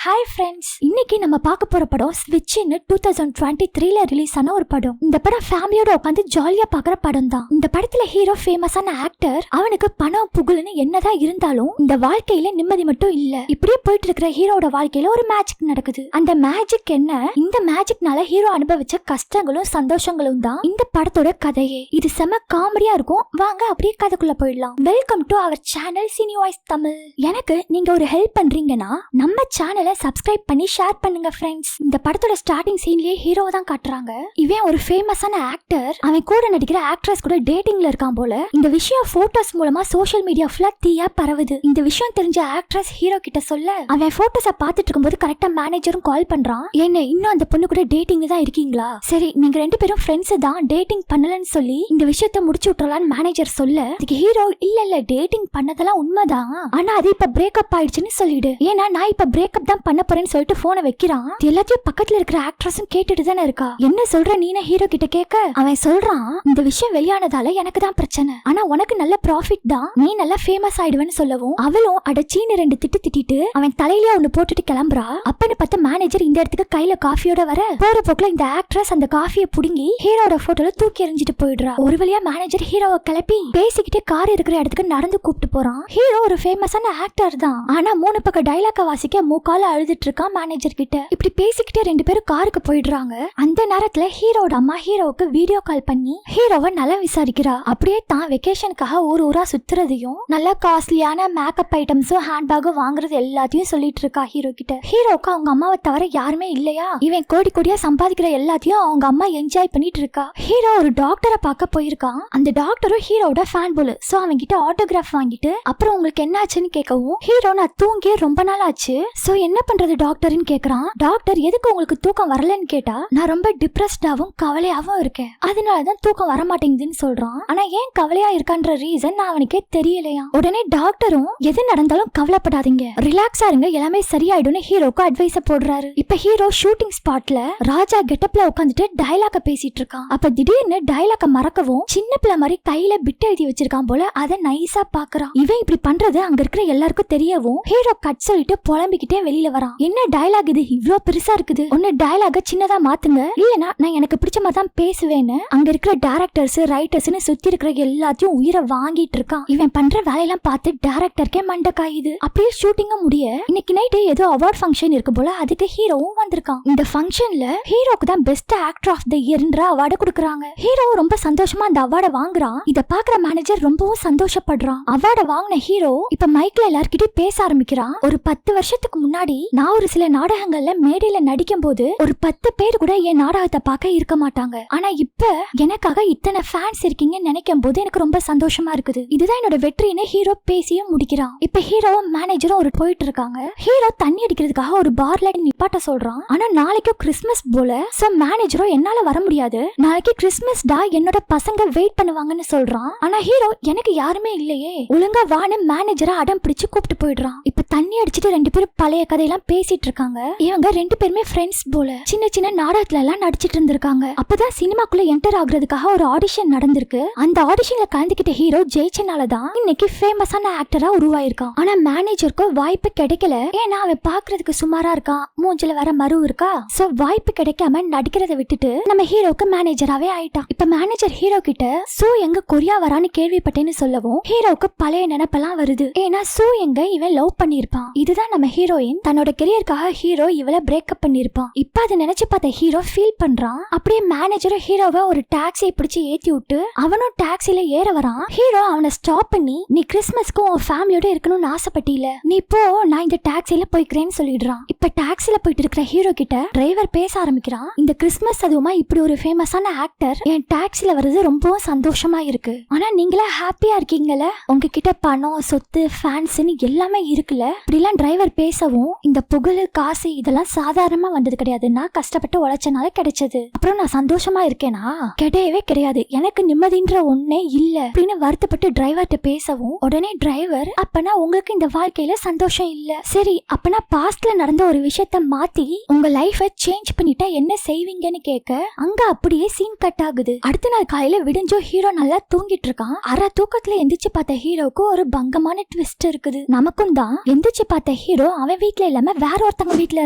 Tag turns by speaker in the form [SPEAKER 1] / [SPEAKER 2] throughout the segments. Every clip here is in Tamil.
[SPEAKER 1] ஹாய் ஃப்ரெண்ட்ஸ், இன்னைக்கு நம்ம பார்க்க போற படம் ஸ்விட்ச்னு 2023ல ரிலீஸ் ஆன ஒரு படம். இந்த படம் ஃபேமிலியோட உட்காந்து ஜாலியா பாக்குற படம் தான். இந்த படத்துல ஹீரோ ஃபேமஸான ஆக்டர். அவனுக்கு பணம் புகழ்னு என்னதான் இருந்தாலும் இந்த வாழ்க்கையில நிம்மதி மட்டும் இல்ல. இப்படியே போயிட்டு இருக்கிற ஹீரோட வாழ்க்கையில ஒரு மேஜிக் நடக்குது. அந்த மேஜிக் என்ன? இந்த மேஜிக்னால ஹீரோ அனுபவிச்ச கஷ்டங்களும் சந்தோஷங்களும் தான் இந்த படத்தோட கதையே. இது செம காமெடியா இருக்கும். வாங்க அப்படியே கதைக்குள்ள போயிடலாம். Welcome to our channel cine voice Tamil. எனக்கு நீங்க ஒரு ஹெல்ப் பண்றீங்கன்னா நம்ம சேனலை சப்ஸ்கிரைப் பண்ணி ஷேர் பண்ணுங்க ஃப்ரெண்ட்ஸ். இந்த படத்தோட ஸ்டார்டிங் சீன்லயே ஹீரோவை தான் காட்டுறாங்க. இவன் ஒரு ஃபேமஸான ஆக்டர். அவன் கூட நடிக்கிற ஆக்ட்ரஸ் கூட டேட்டிங்ல இருக்கான் போல. இந்த விஷயம் போட்டோஸ் மூலமா சோஷியல் மீடியா ஃபுல்லா தீயா பரவுது. இந்த விஷயம் தெரிஞ்ச ஆக்ட்ரஸ் ஹீரோ கிட்ட சொல்ல அவன் போட்டோஸை பார்த்துட்டு இருக்கும்போது கரெக்டா மேனேஜரும் கால் பண்றான். என்ன இன்னும் அந்த பொண்ணு கூட டேட்டிங்ல தான் இருக்கீங்களா? சரி, நீங்க ரெண்டு பேரும் ஃப்ரெண்ட்ஸ் தான், டேட்டிங் பண்ணலன்னு சொல்லி இந்த விஷயத்த முடிச்சு விட்டுறலான்னு மேனேஜர் சொல்ல அதுக்கு ஹீரோ இல்ல டேட்டிங் பண்ணதெல்லாம் உண்மைதான், ஆனா அது இப்ப பிரேக்கப் ஆயிடுச்சுன்னு சொல்லிடு. ஏன்னா நான் இப்ப பிரேக்கப் தான் பண்ண போறேன்னு சொல்லிட்டு போனை வைக்கிறான். எல்லாத்தையும் பக்கத்துல இருக்கிற ஆக்ட்ரஸும் கேட்டுட்டு தானே இருக்கா. என்ன சொல்ற நீன ஹீரோ கிட்ட கேட்க அவன் சொல்றான், இந்த விஷயம் வெளியானதால எனக்கு தான் பிரச்சனை, ஆனா உனக்கு நல்ல ப்ராஃபிட் தான், நீ நல்லா ஃபேமஸ் ஆயிடுவேன்னு சொல்லவும் அவளும் அடச்சீன்னு ரெண்டு திட்டிட்டு அவன் தலையில ஒண்ணு போட்டுட்டு கிளம்புறா. அப்பன்னு பார்த்த மேனேஜர் இந்த இடத்துக்கு கையில காஃபியோட வர போற போக்குல இந்த ஆக்ட்ரஸ் அந்த காஃபியை புடுங்கி ஹீரோட போட்டோல தூக்கி எறிஞ்சிட்டு போயிடுறா. ஒரு வழியா மேனேஜர் ஹீரோவை கிளப்பி பேசிக்கிட்டே கார் இருக்கிற இடத்துக்கு நடந்து கூப்பிட்டு போறான். ஹீரோ ஒரு ஃபேமஸான ஆக்டர் தான், ஆனா 3 பக்கம் டைலாக வாசிக்க மூக்கால அழுதுட்டு இருக்கான் மேனேஜர் கிட்ட. இப்படி பேசிக்கிட்டே ரெண்டு பேரும் காருக்கு போயிடுறாங்க. அந்த நேரத்துல ஹீரோட அம்மா ஹீரோவுக்கு வீடியோ கால் பண்ணி ஹீரோவை நல்லா விசாரிக்கிறா. அப்படியே தான் வெக்கேஷனுக்காக ஊரா சுத்துறதையும் நல்ல காஸ்ட்லியான மேக்கப் ஐட்டம்ஸும் ஹேண்ட்பேக்கும் வாங்குறது எல்லாத்தையும் சொல்லிட்டு இருக்கா ஹீரோ கிட்ட. ஹீரோக்கு அவங்க அம்மாவை தவிர யாருமே இல்லையா? இவன் கோடி கோடியா சம்பாதிக்கிற எல்லாத்தையும் அவங்க அம்மா என்ஜாய் பண்ணிட்டு இருக்கா. ஹீரோ ஒரு டாக்டரை பார்க்க போயிருக்கான். அந்த டாக்டரும் ஹீரோட ஃபேன் போல. சோ அவங்க கிட்ட ஆட்டோகிராஃப் வாங்கிட்டு அப்புறம் உங்களுக்கு என்ன ஆச்சுன்னு கேட்கவும் ஹீரோ நான் தூங்கியே ரொம்ப நாள் ஆச்சு, சோ என்ன பண்றது டாக்டர்னு கேக்குறான். டாக்டர் எதுக்கு உங்களுக்கு தூக்கம் வரலன்னு கேட்டா நான் ரொம்ப டிப்ரெஸ்டாவும் கவலையாவும் இருக்கேன், அதனாலதான் தூக்கம் வர மாட்டேங்குதுன்னு சொல்றான். ஆனா ஏன் கவலையா இருக்கான்ற ரீசன் நான் அவனுக்கே தெரியலையா. உடனே டாக்டரும் எது நடந்தாலும் கவலைப்படாதீங்க, ரிலாக்ஸா இருங்க, எல்லாமே சரியாயிடும்னு ஹீரோக்கு அட்வைஸ் போடுறாரு. இப்ப ஹீரோ ஷூட்டிங் ஸ்பாட்ல ராஜா கெட்டப்ல உட்காந்துட்டு டயலாக பேசிட்டு இருக்கான். அப்ப திடீர்னு டயலாக மறக்கவும் சின்ன பிள்ளை மாதிரி கையில பிட் எழுதி வச்சிருக்கான் போல. அதை நைஸா பாக்குறான். இவன் இப்படி பண்றது அங்க இருக்கிற எல்லாருக்கும் தெரியவும் ஹீரோ கட் சொல்லிட்டு புலம்பிக்கிட்டே வெளியில வரான். என்ன டயலாக் இது இவ்ளோ பெருசா இருக்குது, ஒன்னு டயலாக சின்னதா மாத்துங்க, இல்லனா நான் எனக்கு பிடிச்ச மாதிரி தான் பேசுவேன்னு அங்க இருக்கிற டைரக்டர்ஸ் ரைட்டர்ஸ்னு சுத்தி இருக்கிற எல்லாத்தையும் உயிரை வாங்கிட்டு இருக்கான். இவன் பண்ற வேலையெல்லாம் பார்த்து டைரக்டருக்கே மண்டை காயுது. அப்படியே ஷூட்டிங்க முடிய இன்னைக்கு நைட்டு ஏதோ அவார்ட் ஃபங்க்ஷன் இருக்கு போல. அதுக்கு ஹீரோவும் வந்திருக்கான். இந்த ஃபங்க்ஷன்ல ஹீரோக்கு தான் பெஸ்ட் ஆக்டர் ஆஃப் தி இயர்ன்ற அவார்டு கொடுக்குறாங்க. ஹீரோ ரொம்ப சந்தோஷமா அந்த அவார்டை வாங்குறான். இத பாக்குற மேனேஜர் ரொம்பவும் சந்தோஷப்படுறான். அவார்டை வாங்கின ஹீரோ இப்ப மைக்ல எல்லார்கிட்டயும் பேச ஆரம்பிக்கிறான். ஒரு 10 வருஷத்துக்கு முன்னாடி நான் ஒரு சில நாடகங்கள்ல மேடையில நடிக்கும் போது ஒரு 10 பேர் கூட என் நாடகத்தை பார்க்க இருக்க மாட்டாங்க, ஆனா இப்ப எனக்காக இத்தனை ஃபேன்ஸ் இருக்கீங்கன்னு நினைக்கும் போது எனக்கு ரொம்ப சந்தோஷமா இருக்குது, இதுதான் என்னோட வெற்றின்னு ஹீரோ பேசியும் முடிக்கிறான். இப்ப ஹீரோவும் மேனேஜரும் ஒரு போயிட்டு இருக்காங்க. ஹீரோ தண்ணி அடிக்கிறதுக்காக ஒரு பார்ல நிப்பாட்ட சொல்றான். ஆனா நாளைக்கு கிறிஸ்மஸ் போல, சோ மேனேஜரும் என்னால வர முடியாது, நாளைக்கு கிறிஸ்மஸ் டா, என்னோட பசங்க வெயிட் பண்ணுவாங்கன்னு சொல்றான். ஆனா ஹீரோ எனக்கு யாருமே இல்லையே, ஒழுங்கா வான்னு மேனேஜரை அடம் பிடிச்சு கூப்பிட்டு போயிடுறான். இப்ப தண்ணி அடிச்சுட்டு ரெண்டு பேரும் பழைய கதையெல்லாம் பேசிட்டு இருக்காங்க. இவங்க ரெண்டு பேருமே ஃப்ரெண்ட்ஸ் போல. சின்ன சின்ன நாடகத்துல எல்லாம் நடிச்சிட்டு இருந்திருக்காங்க. அப்பதான் சினிமாக்குள்ள என்டர் ஆகுறதுக்காக ஒரு ஆடிஷன் நடந்திருக்கு. அந்த ஆடிஷன்ல கலந்துக்கிட்ட ஹீரோ ஜெயிச்சனாலதான் இன்னைக்கு ஃபேமஸான ஆக்டரா உருவாயிருக்கான். ஆனா மேனேஜருக்கு வாய்ப்பு கிடைக்கல. ஏன்னா அவன் பாக்குறதுக்கு சுமாரா இருக்கான், மூஞ்சில வேற மறு இருக்கா. சோ வாய்ப்பு கிடைக்காம நடிக்கிறத விட்டுட்டு நம்ம ஹீரோக்கு மேனேஜராவே ஆயிட்டான். இப்ப மேனேஜர் ஹீரோ கிட்ட சூ எங்க கொரியா வரான்னு கேள்விப்பட்டேன்னு சொல்லவும் ஹீரோக்கு பழைய நினைப்பெல்லாம் வருது. ஏன்னா சூ எங்க இவன் லவ் பண்ணிருப்பான். இதுதான் நம்ம ஹீரோயின் தன்னோட கெரியருக்காக ஹீரோ இவளை பிரேக்கப் பண்ணிருப்பான். இப்ப அதை நினைச்சு பார்த்த ஹீரோ ஃபீல் பண்றான். அப்படியே மேனேஜரும் ஹீரோவை ஒரு டாக்ஸியை பிடிச்சு ஏத்தி விட்டு அவனும் டாக்ஸில ஏற வரான். ஹீரோ அவனை ஸ்டாப் பண்ணி நீ கிறிஸ்மஸ்க்கு உன் ஃபேமிலியோட இருக்கணும்னு ஆசைப்பட்டில, நீ போ, நான் இந்த டாக்ஸில போய்க்கிறேன்னு சொல்லிடுறான். இப்ப டாக்ஸில போயிட்டு இருக்கிற ஹீரோ கிட்ட டிரைவர் பேச ஆரம்பிக்கிறான். இந்த கிறிஸ்மஸ் அதுவுமா இப்படி ஒரு ஃபேமஸான ஆக்டர் என் டாக்ஸில வர்றது ரொம்பவும் சந்தோஷமா இருக்கு, ஆனா நீங்களா ஹாப்பியா இருக்கீங்கல்ல, உங்ககிட்ட பணம் சொத்து ஃபேன்ஸ்னு எல்லாமே இருக்குல்ல. இப்படிலாம் டிரைவர் பேசவும் இந்த புகழ் காசு இதெல்லாம் சாதாரணமா வந்தது கிடையாது, நான் கஷ்டப்பட்டு உழைச்சனால கிடைச்சது, அப்புறம் நான் சந்தோஷமா இருக்கேனா? கிடையவே கிடையாது, எனக்கு நிம்மதின்ற ஒன்னே இல்ல அப்படின்னு வருத்தப்பட்டு டிரைவர்கிட்ட பேசவும் உடனே டிரைவர் அப்பனா உங்களுக்கு இந்த வாழ்க்கையில சந்தோஷம் இல்ல, சரி அப்பனா பாஸ்ட்ல நடந்த ஒரு விஷயத்த மாத்தி உங்க லைஃபை சேஞ்ச் பண்ணிட்டா என்ன செய்வீங்கன்னு கேட்க அங்க அப்படியே சீன் கட் ஆகுது. அடுத்த நாள் காலையில விடிஞ்சோ ஹீரோ நல்லா தூங்கிட்டு இருக்கான். அரை தூக்கத்துல எந்திரிச்சு பார்த்த ஹீரோக்கு ஒரு பங்கமான ட்விஸ்ட் இருக்குது. நமக்கும் தான் எந்திரிச்சு பார்த்த ஹீரோ அவன் வீட்டுல இல்லாம வேற ஒருத்தவங்க வீட்டுல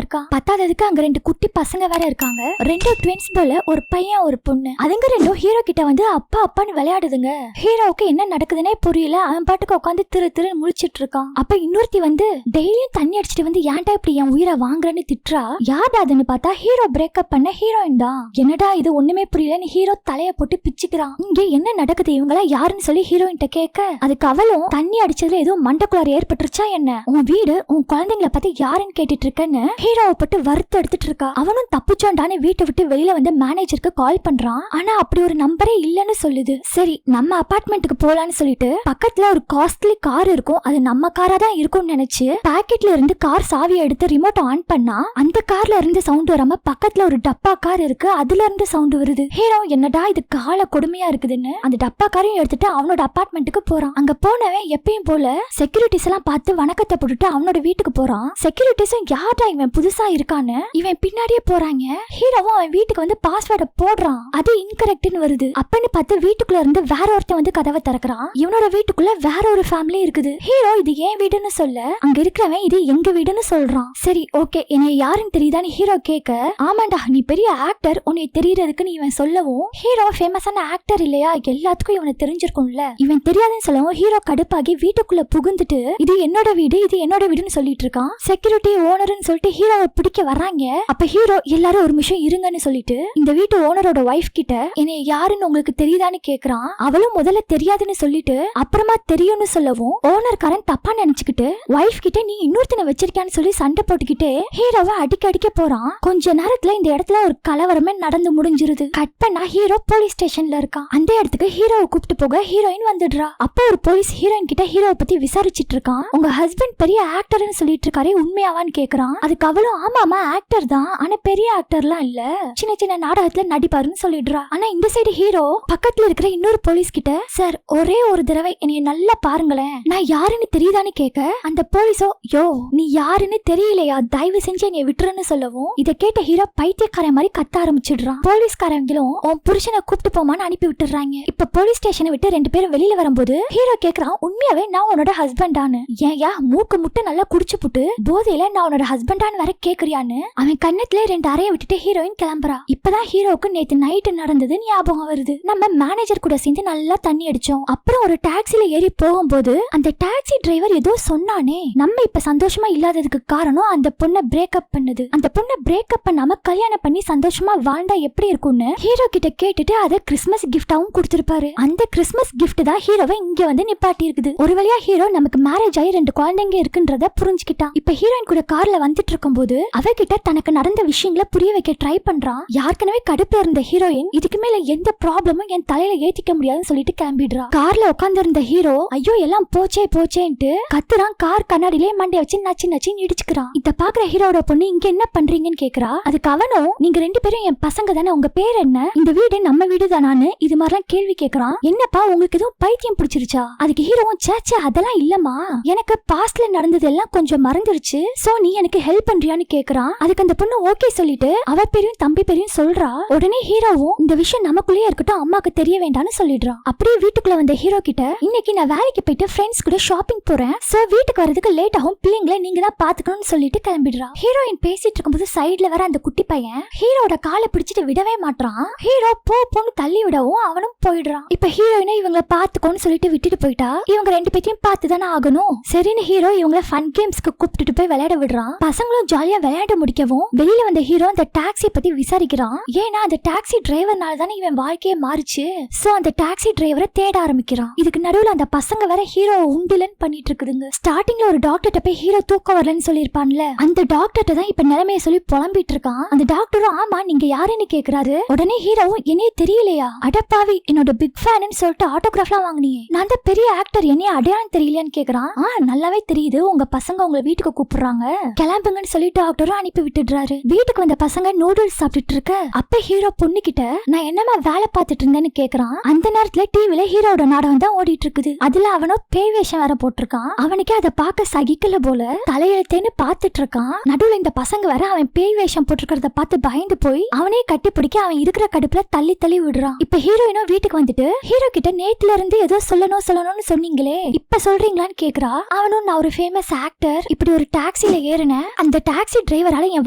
[SPEAKER 1] இருக்கா. பத்தாததுக்கு அங்க 2 குட்டி பசங்க வேற இருக்காங்க. 2 ட்வின்ஸ் போல, ஒரு பையன் ஒரு பொண்ணு. அதுங்க 2 ஹீரோ கிட்ட வந்து அப்பா அப்பான்னு விளையாடுதுங்க. ஹீரோவுக்கு என்ன நடக்குதுன்னே புரியல. அவன் பாட்டுக்கு உட்காந்து திரு முழிச்சிட்டு இருக்கான். அப்ப இன்னொருத்தி வந்து டெய்லியும் தண்ணி அடிச்சிட்டு வந்து ஏன்டா இப்படி என் உயிரை வாங்குறன்னு திட்டுறா. யார் அதுன்னு பார்த்தா ஹீரோ பிரேக்கப் பண்ண ஹீரோயின் தான். என்னடா இது ஒண்ணுமே புரியலன்னு ஹீரோ தலைய போட்டு பிச்சுக்கிறான். இங்க என்ன நடக்குது, இவங்களா யாருன்னு சொல்லி ஹீரோயின் கேட்க அதுக்கு அவளும் தண்ணி அடிச்சதுல ஏதோ மண்டக்குளார் ஏற்பட்டுருச்சா என்ன, உன் வீடு உன் குழந்தைங்களை பத்தி யாருன்னு கேட்டுட்டு இருக்கன்னு ஹீரோவை பட்டு வறுத்து எடுத்துட்டு இருக்கா. அவனும் தப்புச்சோண்டான்னு வீட்டை விட்டு வெளியில வந்து மேனேஜருக்கு கால் பண்றான். ஆனா அப்படி ஒரு நம்பரே இல்லன்னு சொல்லுது. சரி நம்ம அபார்ட்மெண்ட்டுக்கு போலான்னு சொல்லிட்டு பக்கத்துல ஒரு காஸ்ட்லி கார் இருக்கும், அது நம்ம காரா தான் இருக்கும்னு நினைச்சு பாக்கெட்ல இருந்து கார் சாவியை எடுத்து ரிமோட் ஆன் பண்ணா அந்த கார்ல இருந்து சவுண்ட் வராம பக்கத்துல ஒரு டப்பா கார் இருக்கு, அதுல இருந்து சவுண்ட் வருது. ஹீரோ என்னடா இது கால கொடுமையா இருக்குதுன்னு அந்த டப்பா காரையும் எடுத்துட்டு அவனோட அபார்ட்மெண்ட்டுக்கு போறான். அங்க போனவன் எப்பயும் போல செக்யூரிட்டிஸ் எல்லாம் பார்த்து வணக்கத்தை போட்டுட்டு அவனோட வீட்டுக்கு போறான். செக்யூரிட்டிஸும் யாரா இவன் புதுசா இருக்கான்னு இவன் பின்னாடியே போறாங்க. ஹீரோவும் அவன் வீட்டுக்கு வந்து பாஸ்வேர்டை போடுறான், அது இன்கரெக்ட்னு வருது. அப்பன்னு பார்த்து வீட்டுக்குள்ள இருந்து வேற ஒருத்தன் வந்து கதவை திறக்கிறான். இவனோட வீட்டுக்குள்ள வேற ஒரு ஃபேமிலி இருக்குது. ஹீரோ இது ஏன் வீடுன்னு சொல்ல அங்க இருக்கிறவன் இது எங்க வீடுன்னு சொல்றான். சரி ஓகே, என்னை யாருன்னு தெரியுதான்னு ஹீரோ கேட்க ஆமாண்டா நீ பெரிய ஆக்டர், உன்னை தெரியறதுக்கு நீ இவன் சொல்லவும் ஹீரோ ஃபேமஸான ஆக்டர் இல்லையா, எல்லாத்துக்கும் இவனை தெரிஞ்சிருக்கும்ல. இவன் தெரியாதுன்னு சொல்லவும் ஹீரோ கடுப்பாகி வீட்டுக்குள்ள புகுந்துட்டு இது என்னோட வீடு இது என்னோட வீடுன்னு சொல்லிட்டு இருக்கான். செக்யூரிட்டி ஓனர்னு சொல்லிட்டு ஹீரோவை பிடிக்க வர்றாங்க. அப்ப ஹீரோ எல்லாரும் ஒரு நிமிஷம் இருங்கன்னு சொல்லிட்டு இந்த வீட்டு ஓனரோட வைஃப் கிட்ட என்னை யாருன்னு உங்களுக்கு தெரியுதான்னு கேக்குறான். அவளும் முதல்ல தெரியாதுன்னு சொல்லிட்டு அப்புறமா தெரியும்னு சொல்லவும் ஓனர்காரன் தப்பா நினைச்சுக்கிட்டு வைஃப் கிட்ட நீ இன்னொருத்தனை வச்சிருக்கான்னு சொல்லி சண்டை போட்டுக்கிட்டே ஹீரோவை அடிக்க போறான். கொஞ்ச நேரத்துல இந்த இடத்துல ஒரு கலவரமே நடந்து முடிஞ்சிருது. கட் பண்ணா ஹீரோ போலீஸ் ஸ்டேஷன்ல இருக்கான். அந்த இடத்துக்கு ஹீரோவை கூப்பிட்டு போக ஹீரோயின் வந்துடுறா. அப்ப ஒரு போலீஸ் ஹீரோயின் கிட்ட ஹீரோவை பத்தி விசாரிச்சிட்டு இருக்கான். உங்க ஹஸ்பண்ட் பெரிய ஆக்டர்னு சொல்லிட்டு இருக்காரு, உண்மையாவான்னு கேக்குறான். அதுக்கு அவளும் ஆமாமா ஆக்டர் தான், ஆனா பெரிய ஆக்டர்லாம் இல்ல, சின்ன சின்ன நாடகத்துல நடிப்பாருன்னு சொல்லிடுறா. ஆனா இந்த சைடு ஹீரோ பக்கத்துல இருக்கிற இன்னொரு போலீஸ் கிட்ட சார் ஒரே ஒரு தடவை என்னைய நல்லா பாருங்களேன், நான் யாருன்னு தெரியுதான்னு கேட்க அந்த போலீஸோ யோ நீ யாருன்னு தெரியலையா, தயவு செஞ்சு என்னைய விட்டுருன்னு சொல்லவும் இதை கேட்ட ஹீரோ பைத்தியக்காரன் மாதிரி கத்த ஆரம்பிச்சிடுறான். போலீஸ்காரங்களும் உன் புருஷனை கூப்பிட்டு போமான்னு அனுப்பி விட்டுறாங்க. இப்ப போலீஸ் ஸ்டேஷனை விட்டு 2 பேரும் வெளியில வரும்போது ஹீரோ கேக்குறான் உண்மையாவே நான் உன்னோட ஹஸ்பண்டானு, ஏன்யா மூக்கு முட்டை நல்லா குடிச்சு புட்டு போதையில நான் உன்னோட ஹஸ்பண்டான்னு வர கேக்குறியான்னு அவன் கண்ணத்துல 2 அறைய விட்டுட்டு ஹீரோயின் கிளம்புறா. இப்பதான் ஹீரோக்கு நேத்து நைட்டு நடந்தது ஞாபகம் வருது. நம்ம மேனேஜர் கூட சேர்ந்து நல்லா தண்ணி அடிச்சோம். அப்புறம் ஒரு டாக்ஸில ஏறி போகும்போது அந்த டாக்ஸி டிரைவர் ஏதோ சொன்னானே, நம்ம இப்ப சந்தோஷமா இல்லாததுக்கு காரணம் அந்த பொண்ணை பிரேக்கப் பண்ணுது, அந்த பொண்ணை பிரேக்கப் பண்ணாம கல்யாணம் பண்ணி சந்தோஷமா வாழ்ந்தா எப்படி இருக்கும்னு ஹீரோ கிட்ட கேட்டுட்டு அதை கிறிஸ்மஸ் கிஃப்டாவும் கொடுத்திருப்பாரு. அந்த கிறிஸ்மஸ் கிஃப்ட் தான் ஹீரோவை இங்க வந்து நிப்பாட்டி இருக்குது. ஒரு வழியா ஹீரோ நமக்கு மேரேஜ் ஆகி 2 குழந்தைங்க இருக்குன்றத புரிஞ்சுக்கிட்டான். இப்ப ஹீரோயின் கூட கார்ல வந்துட்டு இருக்கும் போது அவகிட்ட தனக்கு நடந்த விஷயங்களை புரிய வைக்க ட்ரை பண்றான். யாருக்கனவே கடுப்புல இருந்த ஹீரோயின் இதுக்கு மேல எந்த ப்ராப்ளமும் என் தலையில ஏத்திக்க முடியாதுன்னு சொல்லிட்டு கிளம்பிடுறா. கார்ல உட்கார்ந்து இருந்த ஹீரோ ஐயோ எல்லாம் போச்சேன்ட்டு கத்துறான். கார் கண்ணாடியிலே மண்டைய வச்சு நச்சு இடிச்சுக்கிறான். இத பாக்குற ஹீரோட பொண்ணு இங்க என்ன பண்றீங்கன்னு கேக்குறா. அதுக்கு அவனும் நீங்க 2 பேரும் என் பசங்க தானே, உங்க பேர் என்ன, இந்த வீடு நம்ம வீடு தானான்னு இது மாதிரிலாம் கேள்வி கேக்குறான். என்னப்பா உங்களுக்கு எதுவும் பைத்தியம் பிடிச்சிருச்சா? அதுக்கு ஹீரோவும் சேச்சே அதெல்லாம் இல்லம்மா, எனக்கு பாஸ்ட்ல நடந்தது எல்லாம் கொஞ்சம் மறந்துருச்சு, சோ நீ எனக்கு ஹெல்ப் பண்றியான்னு கேக்குறான். அதுக்கு அந்த பொண்ணு ஓகே சொல்லிட்டு அவ பேரையும் தம்பி பேரையும் சொல்றா. உடனே ஹீரோவும் இந்த விஷயம் நமக்குள்ளேயே இருக்கட்டும், அம்மாக்கு தெரிய வேண்டாம்னு சொல்லிடுறான். அப்படியே வீட்டுக்குள்ள வந்த ஹீரோ கிட்ட இன்னைக்கு நான் வேலைக்கு போயிட்டு ஃப்ரெண்ட்ஸ் கூட ஷாப்பிங் போறேன், சோ வீட்டுக்கு வரதுக்கு லேட் ஆகும், பிள்ளைங்களை நீங்க தான் பாத்துக்கணும்னு சொல்லிட்டு கிளம்பிடுறா. ஹீரோயின் பேசிட்டு இருக்கும்போது சைடுல வர அந்த குட்டி பையன் ஹீரோட காலை பிடிச்சிட்டு விடவே மாட்டான். ஹீரோ போன்னு தள்ளி விடவும் அவனும் போயிடுறான். இப்ப ஹீரோயினை இவங்களை பாத்துக்கோன்னு சொல்லிட்டு விட்டுட்டு போயிட்டா இவங்க 2 பேத்தையும் பார்த்துதானே ஆகணும். சரின்னு ஹீரோ இவங்களை ஃபன் கேம்ஸ்க்கு கூப்பிட்டுட்டு போய் விளையாட விடுறான். பசங்களும் ஜாலியா விளையாட முடிக்கவும் வெளியில வந்த ஹீரோ அந்த டாக்ஸி பத்தி விசாரிக்கிறான். ஏன்னா அந்த டாக்ஸி டிரைவர்னால தானே இவன் வாழ்க்கையே மாறுச்சு. சோ அந்த டாக்ஸி டிரைவரை தேட ஆரம்பிக்கிறான். இதுக்கு நடுவுல அந்த பசங்க வேற ஹீரோ உண்டிலன் பண்ணிட்டு இருக்குதுங்க. ஸ்டார்டிங்ல ஒரு டாக்டர்ட்ட போய் ஹீரோ தூக்கம் வரலன்னு சொல்லியிருப்பான்ல, அந்த டாக்டர்ட்ட தான் இப்ப நிலைமையை சொல்லி புலம்பிட்டு இருக்கான். அந்த டாக்டரும் ஆமா நீங்க யாருன்னு கேக்குறாரு. உடனே ஹீரோவும் என்னையே தெரியலையா, அடப்பாவி என்னோட பிக் ஃபேன்னு சொல்லிட்டு ஆட்டோகிராஃப்லாம் வாங்கினியே, நான் தான் பெரிய ஆக்டர், என்னைய அடையாளம் தெரியலையான்னு கேக்குறான். நல்லாவே தெரியுது, உங்க பசங்க உங்களை வீட்டுக்கு கூப்பிடுறாங்க, கிளம்புங்கன்னு சொல்லி டாக்டரும் அனுப்பி விட்டுடுறாரு. வீட்டுக்கு வந்த பசங்க நூடுல்ஸ் சாப்பிட்டுட்டு இருக்க அப்ப ஹீரோ பொண்ணு கிட்ட நான் என்னமா வேலை பார்த்துட்டு இருந்தேன்னு கேக்குறான். அந்த நேரத்துல டிவில ஹீரோட நாடகம் தான் ஓடிட்டு இருக்குது. அதுல அவனோ பேய் வேஷம் வேற போட்டிருக்கான். அவனுக்கே அதை பார்க்க சகிக்கல போல தலையெழுத்தேன்னு பாத்துட்டு இருக்கான். நடுவுல இந்த பசங்க வேற அவன் பேய் வேஷம் போட்டிருக்கிறத பார்த்து பயந்து போய் அவனே கட்டி பிடிக்க அவன் இருக்கிற கடுப்புல தள்ளி விடுறான். இப்ப ஹீரோயினும் வீட்டுக்கு வந்துட்டு ஹீரோ கிட்ட நேத்துல இருந்து ஏதோ சொல்லணும்னு சொன்னீங்களே இப்ப சொல்றீங்களான்னு கேக்குறா. அவனும் நான் ஒரு ஃபேமஸ் ஆக்டர், இப்படி ஒரு டாக்ஸி டாக்ஸில ஏறின அந்த டாக்ஸி டிரைவரால என்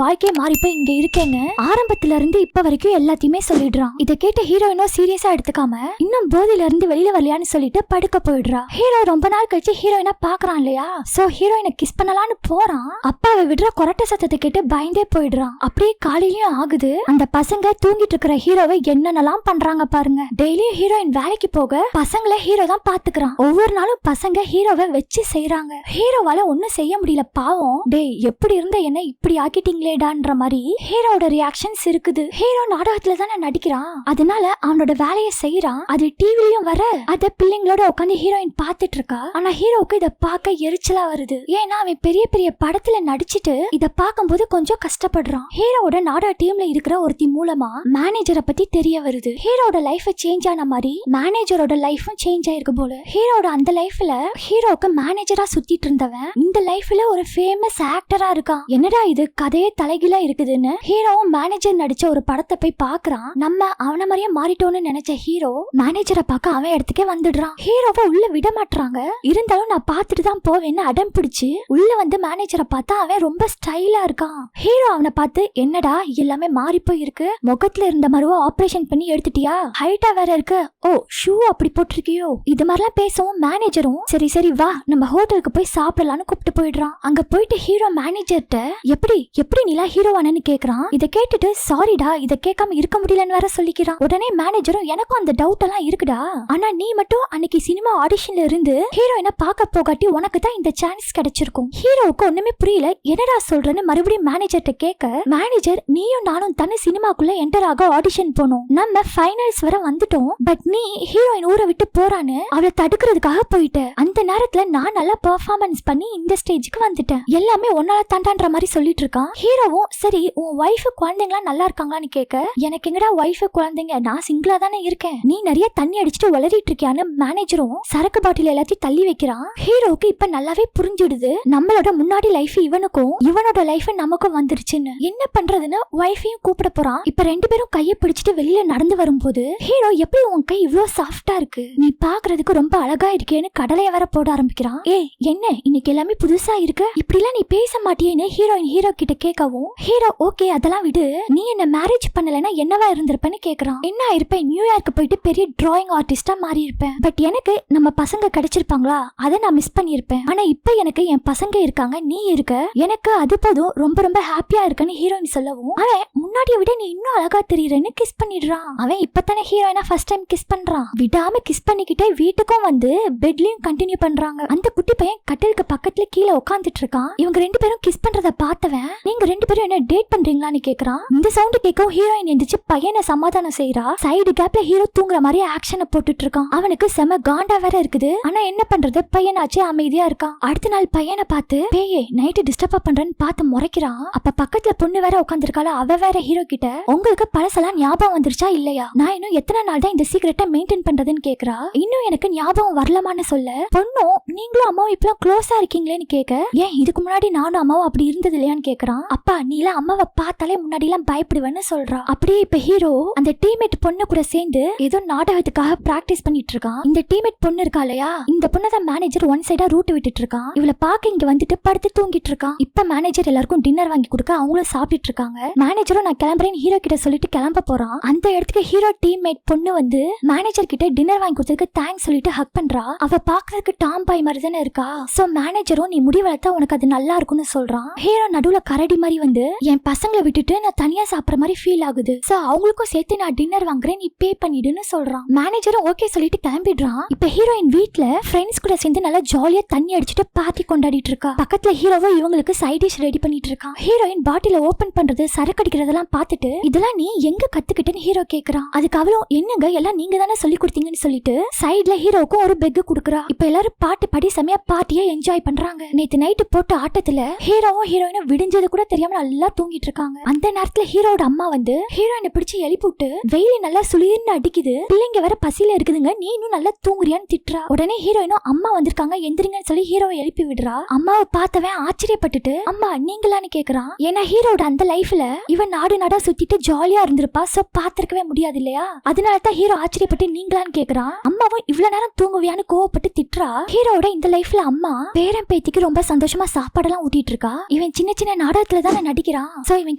[SPEAKER 1] வாழ்க்கையே மாறி போய் இங்க இருக்கேங்க ஆரம்பத்துல இருந்து இப்ப வரைக்கும் எல்லாத்தையுமே சொல்லிடுறான். இதை கேட்ட ஹீரோயினும் சீரியஸா எடுத்துக்காம இன்னும் போதையில இருந்து வெளியில வரலையான்னு சொல்லிட்டு படுக்க போயிடுறா. ஹீரோ ரொம்ப நாள் கழிச்சு ஹீரோயினா பாக்குறான் இல்லையா, சோ ஹீரோயினை கிஸ் பண்ணலான்னு போறான். அப்பாவை விடுற கொரட்டை சத்தத்தை கேட்டு பயந்தே போயிடுறான். அப்படியே காலையிலயும் ஆகுது. அந்த பசங்க தூங்கிட்டு இருக்கிற ஹீரோவை என்னென்னலாம் பண்றாங்க பாருங்க. டெய்லியும் ஹீரோயின் வேலைக்கு போக பசங்களை ஹீரோ தான் பாத்துக்கிறான். ஒவ்வொரு நாளும் பசங்க ஹீரோவை வச்சு செய்யறாங்க. ஹீரோவால ஒண்ணும் செய்ய முடியல பாவம். டேய் எப்படி இருந்த என்ன இப்படி ஆக்கிட்டீங்களேடான்ற மாதிரி ஹீரோட ரியாக்ஷன்ஸ் இருக்குது. ஹீரோ நாடகத்துல தானே நடிக்கிறான், அதனால அவனோட வேலையை செய்யறான். அது டிவிலயும் வர அத பிள்ளைங்களோட உட்காந்து ஹீரோயின் பாத்துட்டு இருக்கா. ஆனா ஹீரோவுக்கு இத பார்க்க எரிச்சலா வருது. ஏன்னா அவன் பெரிய பெரிய படத்துல நடிச்சிட்டு இத பார்க்கும்போது கொஞ்சம் கஷ்டப்படுறான். ஹீரோட நாடக டீம்ல இருக்கிற ஒருத்தி மூலமா மேனேஜரை பத்தி தெரிய வருது. ஹீரோட லைஃப் சேஞ்ச் ஆன மாதிரி மேனேஜரோட லைஃபும் சேஞ்ச் ஆயிருக்கு போல. ஹீரோட அந்த லைஃப்ல ஹீரோக்கு மேனேஜரா சுத்திட்டு இருந்தவன் இந்த லைஃப்ல ஒரு ஃபேமஸ் ஆக்டரா இருக்கான். என்னடா இது கதையே தலைகீழா இருக்குதுன்னு ஹீரோவும் மேனேஜர் நடிச்ச ஒரு படத்தை போய் பாக்குறான். நம்ம அவன மாதிரியே மாறிட்டோம்னு நினைச்ச ஹீரோ மேனேஜரை பார்க்க அவன் இடத்துக்கே வந்துடுறான். ஹீரோவை உள்ள விட மாட்டாங்க. இருந்தாலும் நான் பார்த்துட்டு தான் போவேன்னு அடம் பிடிச்சு உள்ள வந்து மேனேஜரை பார்த்தா அவன் ரொம்ப ஸ்டைலா இருக்கான். ஹீரோ அவனை பார்த்து என்னடா எல்லாமே மாறி போயிருக்கு, முகத்துல இருந்த மருவ ஆபரேஷன் பண்ணி எடுத்துட்டியா, ஹைட்டா வேற இருக்கு, ஓ ஷூ அப்படி போட்டிருக்கியோ, இது மாதிரிலாம் பேசவும் மேனேஜரும் சரி சரி வா நம்ம ஹோட்டலுக்கு போய் சாப்பிடலான்னு கூப்பிட்டு போயிடுறான். அங்க போயிட்டு ஹீரோ மேனேஜர்ட்ட எப்படி நீலா ஹீரோவானு கேக்குறான். இதை கேட்டுட்டு சாரிடா இதை கேட்காம இருக்க முடியலன்னு வேற சொல்லிக்கிறான். உடனே மேனேஜரும் எனக்கும் அந்த டவுட் எல்லாம் இருக்குடா, ஆனா நீ மட்டும் அன்னைக்கு சினிமா ஆடிஷன்ல இருந்து ஹீரோயினை பார்க்க போகாட்டி உனக்கு தான் இந்த சான்ஸ் கிடைச்சிருக்கும். ஹீரோவுக்கு ஒண்ணுமே புரியல, என்னடா சொல்றேன்னு மறுபடியும் மேனேஜர்ட்ட கேட்க மேனேஜர் நீயும் நானும் தானே சினிமாக்குள்ள என்டர் ஆக ஆடிஷன் போனோம், நம்ம ஃபைனல்ஸ் வர வந்துட்டோம், பட் நீ ஹீரோயின் ஊரை விட்டு போறான்னு அவளை தடுக்கிறதுக்காக போயிட்ட. அந்த நேரத்துல நான் நல்லா பெர்ஃபார்மன்ஸ் பண்ணி இந்த ஸ்டேஜுக்கு வந்துட்டேன், எல்லாமே ஒன்னால தாண்டான்ற மாதிரி சொல்லிட்டு இருக்கான். ஹீரோவும் சரி உன் ஒய்ஃப் குழந்தைங்களா நல்லா இருக்காங்களான்னு கேட்க எனக்கு எங்கடா ஒய்ஃப் குழந்தைங்க, நான் சிங்கிளா தானே இருக்கேன், நீ நிறைய தண்ணி அடிச்சுட்டு வளரிட்டு இருக்கியான்னு மேனேஜரும் சரக்கு பாட்டில் எல்லாத்தையும் தள்ளி வைக்கிறான். ஹீரோவுக்கு இப்ப நல்லாவே புரிஞ்சிடுது நம்மளோட முன்னாடி லைஃப் இவனுக்கும் இவனோட லைஃப் நமக்கும் வந்துருச்சுன்னு. என்ன பண்றதுன்னு ஒய்ஃபையும் கூப்பிட போறான். இப்ப ரெண்டு பேரும் கையை பிடிச்சிட்டு வெளியில நடந்து வரும்போது ஹீரோ எப்படி உன் கை இவ்வளவு சாஃப்டா இருக்கு, நீ பாக்குறதுக்கு ரொம்ப அழகா இருக்கேன்னு கடலைய வர போட ஆரம்பிக்கிறான். ஏய் என்ன இன்னைக்கு எல்லாமே புதுசா இருக்கு, இப்படி எல்லாம் நீ பேச மாட்டியேன்னு ஹீரோயின் ஹீரோ கிட்ட கேட்கவும் ஹீரோ ஓகே அதெல்லாம் விடு, நீ என்ன மேரேஜ் பண்ணலன்னா என்னவா இருந்திருப்பேன்னு கேக்குறான். என்ன இருப்பேன், நியூயார்க்கு போயிட்டு பெரிய டிராயிங் ஆர்டிஸ்டா மாறி இருப்பேன், பட் எனக்கு நம்ம பசங்க கிடைச்சிருப்பாங்களா அதை நான் மிஸ் பண்ணிருப்பேன், ஆனா இப்ப எனக்கு என் பசங்க இருக்காங்க, நீ இருக்க, எனக்கு அது போதும், ரொம்ப ரொம்ப ஹாப்பியா இருக்குன்னு ஹீரோயின் சொல்லவும் அவன் முன்னாடியை விட நீ இன்னும் அழகா தெரியறன்னு கிஸ் பண்ணிடுறான். அவன் இப்பதானே ஹீரோயினா ஃபர்ஸ்ட் டைம் கிஸ் பண்றான். விடாம கிஸ் பண்ணிக்கிட்டே வீட்டுக்கும் வந்து பெட்லயும் கண்டினியூ பண்றாங்க. அந்த குட்டி பையன் கட்டிலுக்கு பக்கத்துல கீழே உட்காந்துட்டு இருக்கான். இவங்க ரெண்டு பேரும் கிஸ் பண்றத பார்த்தவன் நீங்க ரெண்டு பேரும் என்ன டேட் பண்றீங்களான்னு கேக்குறான். இந்த சவுண்ட் கேட்கவும் ஹீரோயின் எந்திரிச்சு பையனை சமாதானம் செய்யறா. சைடு கேப்ல ஹீரோ தூங்குற மாதிரி ஆக்ஷனை போட்டுட்டு இருக்கான். அவனுக்கு செம காண்டா வேற இருக்குது. ஆனா என்ன பண்றது, பையனாச்சு அமைதியா இருக்கான். அடுத்த நாள் பையனை பார்த்து பேயே நைட்டு டிஸ்டர்ப் பண்றேன்னு பார்த்து முறைக்கிறான். அப்ப பக்கத்துல பொண்ணு வேற உட்காந்துருக்காளா, அவ வேற ஹீரோ கிட்ட உங்களுக்கு பழசெல்லாம் ஞாபகம் வந்துருச்சா இல்லையா, நான் இன்னும் எத்தனை நாள் தான் இந்த சீக்கிரட்டை மெயின்டைன் பண்றதுன்னு கேக்குறா. இன்னும் எனக்கு ஞாபகம் வரலமான்னு சொல்ல பொண்ணும் நீங்களும் அம்மாவும் இப்பெல்லாம் க்ளோஸா இருக்கீங்களேன்னு கேட்க ஏன் இதுக்கு முன்னாடி நானும் அம்மாவும் அப்படி இருந்தது இல்லையான்னு கேக்குறான். அப்பா நீலாம் அம்மாவை பார்த்தாலே முன்னாடி எல்லாம் பயப்படுவேன்னு சொல்றா. அப்படியே இப்ப ஹீரோ அந்த டீம்மேட் பொண்ணு கூட சேர்ந்து ஏதோ நாடகத்துக்காக பிராக்டிஸ் பண்ணிட்டு இருக்கான். இந்த டீம்மேட் பொண்ணு இருக்கா இல்லையா, இந்த பொண்ணு தான் மேனேஜர் ஒன் சைடா ரூட் விட்டுட்டு இருக்கான். இவளை பார்க்க இங்க வந்துட்டு படுத்து தூங்கிட்டு இருக்கான். இப்ப மேனேஜர் எல்லாருக்கும் டின்னர் வாங்கி கொடுக்க அவங்களும் சாப்பிட்டு இருக்காங்க. மேனேஜரும் நான் கிளம்புறேன்னு ஹீரோ கிட்ட சொல்லிட்டு கிளம்ப போறான். அந்த இடத்துக்கு ஹீரோ டீம்மேட் பொண்ணு வந்து மேனேஜர் கிட்ட டின்னர் வாங்கி கொடுத்ததுக்கு தேங்க்ஸ் சொல்லிட்டு ஹக் பண்றா. அவ பாக்குறதுக்கு டாம் பாய் மாதிரி தானே இருக்கா. சோ மேனேஜரும் நீ முடி வளர்த்தா உனக்கு அது நல்லா இருக்கும்னு சொல்றான். ஹீரோ நடுவுல கரடி மாதிரி வந்து என் பசங்களை விட்டுட்டு நான் தனியா சாப்பிடுற மாதிரி ஃபீல் ஆகுது, சோ அவங்களுக்கும் சேர்த்து நான் டின்னர் வாங்குறேன் நீ பே பண்ணிடுன்னு சொல்றான். மேனேஜரும் ஓகே சொல்லிட்டு கிளம்பிடுறான். இப்ப ஹீரோயின் வீட்ல ஃப்ரெண்ட்ஸ் கூட சேர்ந்து நல்லா ஜாலியா தண்ணி அடிச்சுட்டு பார்ட்டி கொண்டாடிட்டு இருக்கா. பக்கத்துல ஹீரோவோ இவங்களுக்கு சைட் டிஷ் ரெடி பண்ணிட்டு இருக்கான். ஹீரோயின் பாட்டில ஓபன் பண்றது சரக்கு அடிக்கிறதெல்லாம் பார்த்துட்டு இதெல்லாம் நீ எங்க கத்துக்கிட்டேன்னு ஹீரோ கேக்குறான். அதுக்கு அவளும் என்னங்க எல்லாம் நீங்க தானே சொல்லி கொடுத்தீங்கன்னு சொல்லிட்டு சைட்ல ஹீரோக்கும் ஒரு பெக் குடுக்குறா. இப்ப எல்லாரும் பாட்டு பாடி செமையா பார்ட்டியை என்ஜாய் பண்றாங்க. நேத்து நைட்டு போட்ட ஆட்டத்துல ஹீரோவும் ஹீரோயினும் விடிஞ்சது கூட தெரியாம நல்லா தூங்கிட்டு இருக்காங்க. அந்த நேரத்துல ஹீரோட அம்மா வந்து ஹீரோயினை பிடிச்சு எழுப்பிட்டு வெயில் நல்லா சுளிர்னு அடிக்குது, பிள்ளைங்க வேற பசியில இருக்குதுங்க, நீ இன்னும் நல்லா தூங்குறியான்னு திட்டுறா. உடனே ஹீரோயினும் அம்மா வந்திருக்காங்க எந்திரிங்கன்னு சொல்லி ஹீரோவை எழுப்பி விடுறா. அம்மாவை பார்த்தவன் ஆச்சரியப்பட்டுட்டு அம்மா நீங்களான்னு கேக்குறான். ஏன்னா ஹீரோட அந்த லைஃப்ல இவன் நாடு நாடா சுத்திட்டு ஜாலியா இருந்திருப்பா, சோ பாத்திருக்கவே முடியாது இல்லையா, அதனாலதான் ஹீரோ ஆச்சரியப்பட்டு நீங்களான்னு கேக்குறான். அம்மாவும் இவ்வளவு நேரம் தூங்குவியான்னு கோவப்பட்டு திட்டுறா. ஹீரோட இந்த லைஃப்ல அம்மா பேரன் பேத்திக்கு ரொம்ப சந்தோஷமா சாப்பாடு சாப்பாடெல்லாம் ஊட்டிட்டு இருக்கா. இவன் சின்ன சின்ன நாடகத்துல தானே நடிக்கிறான். சோ இவன்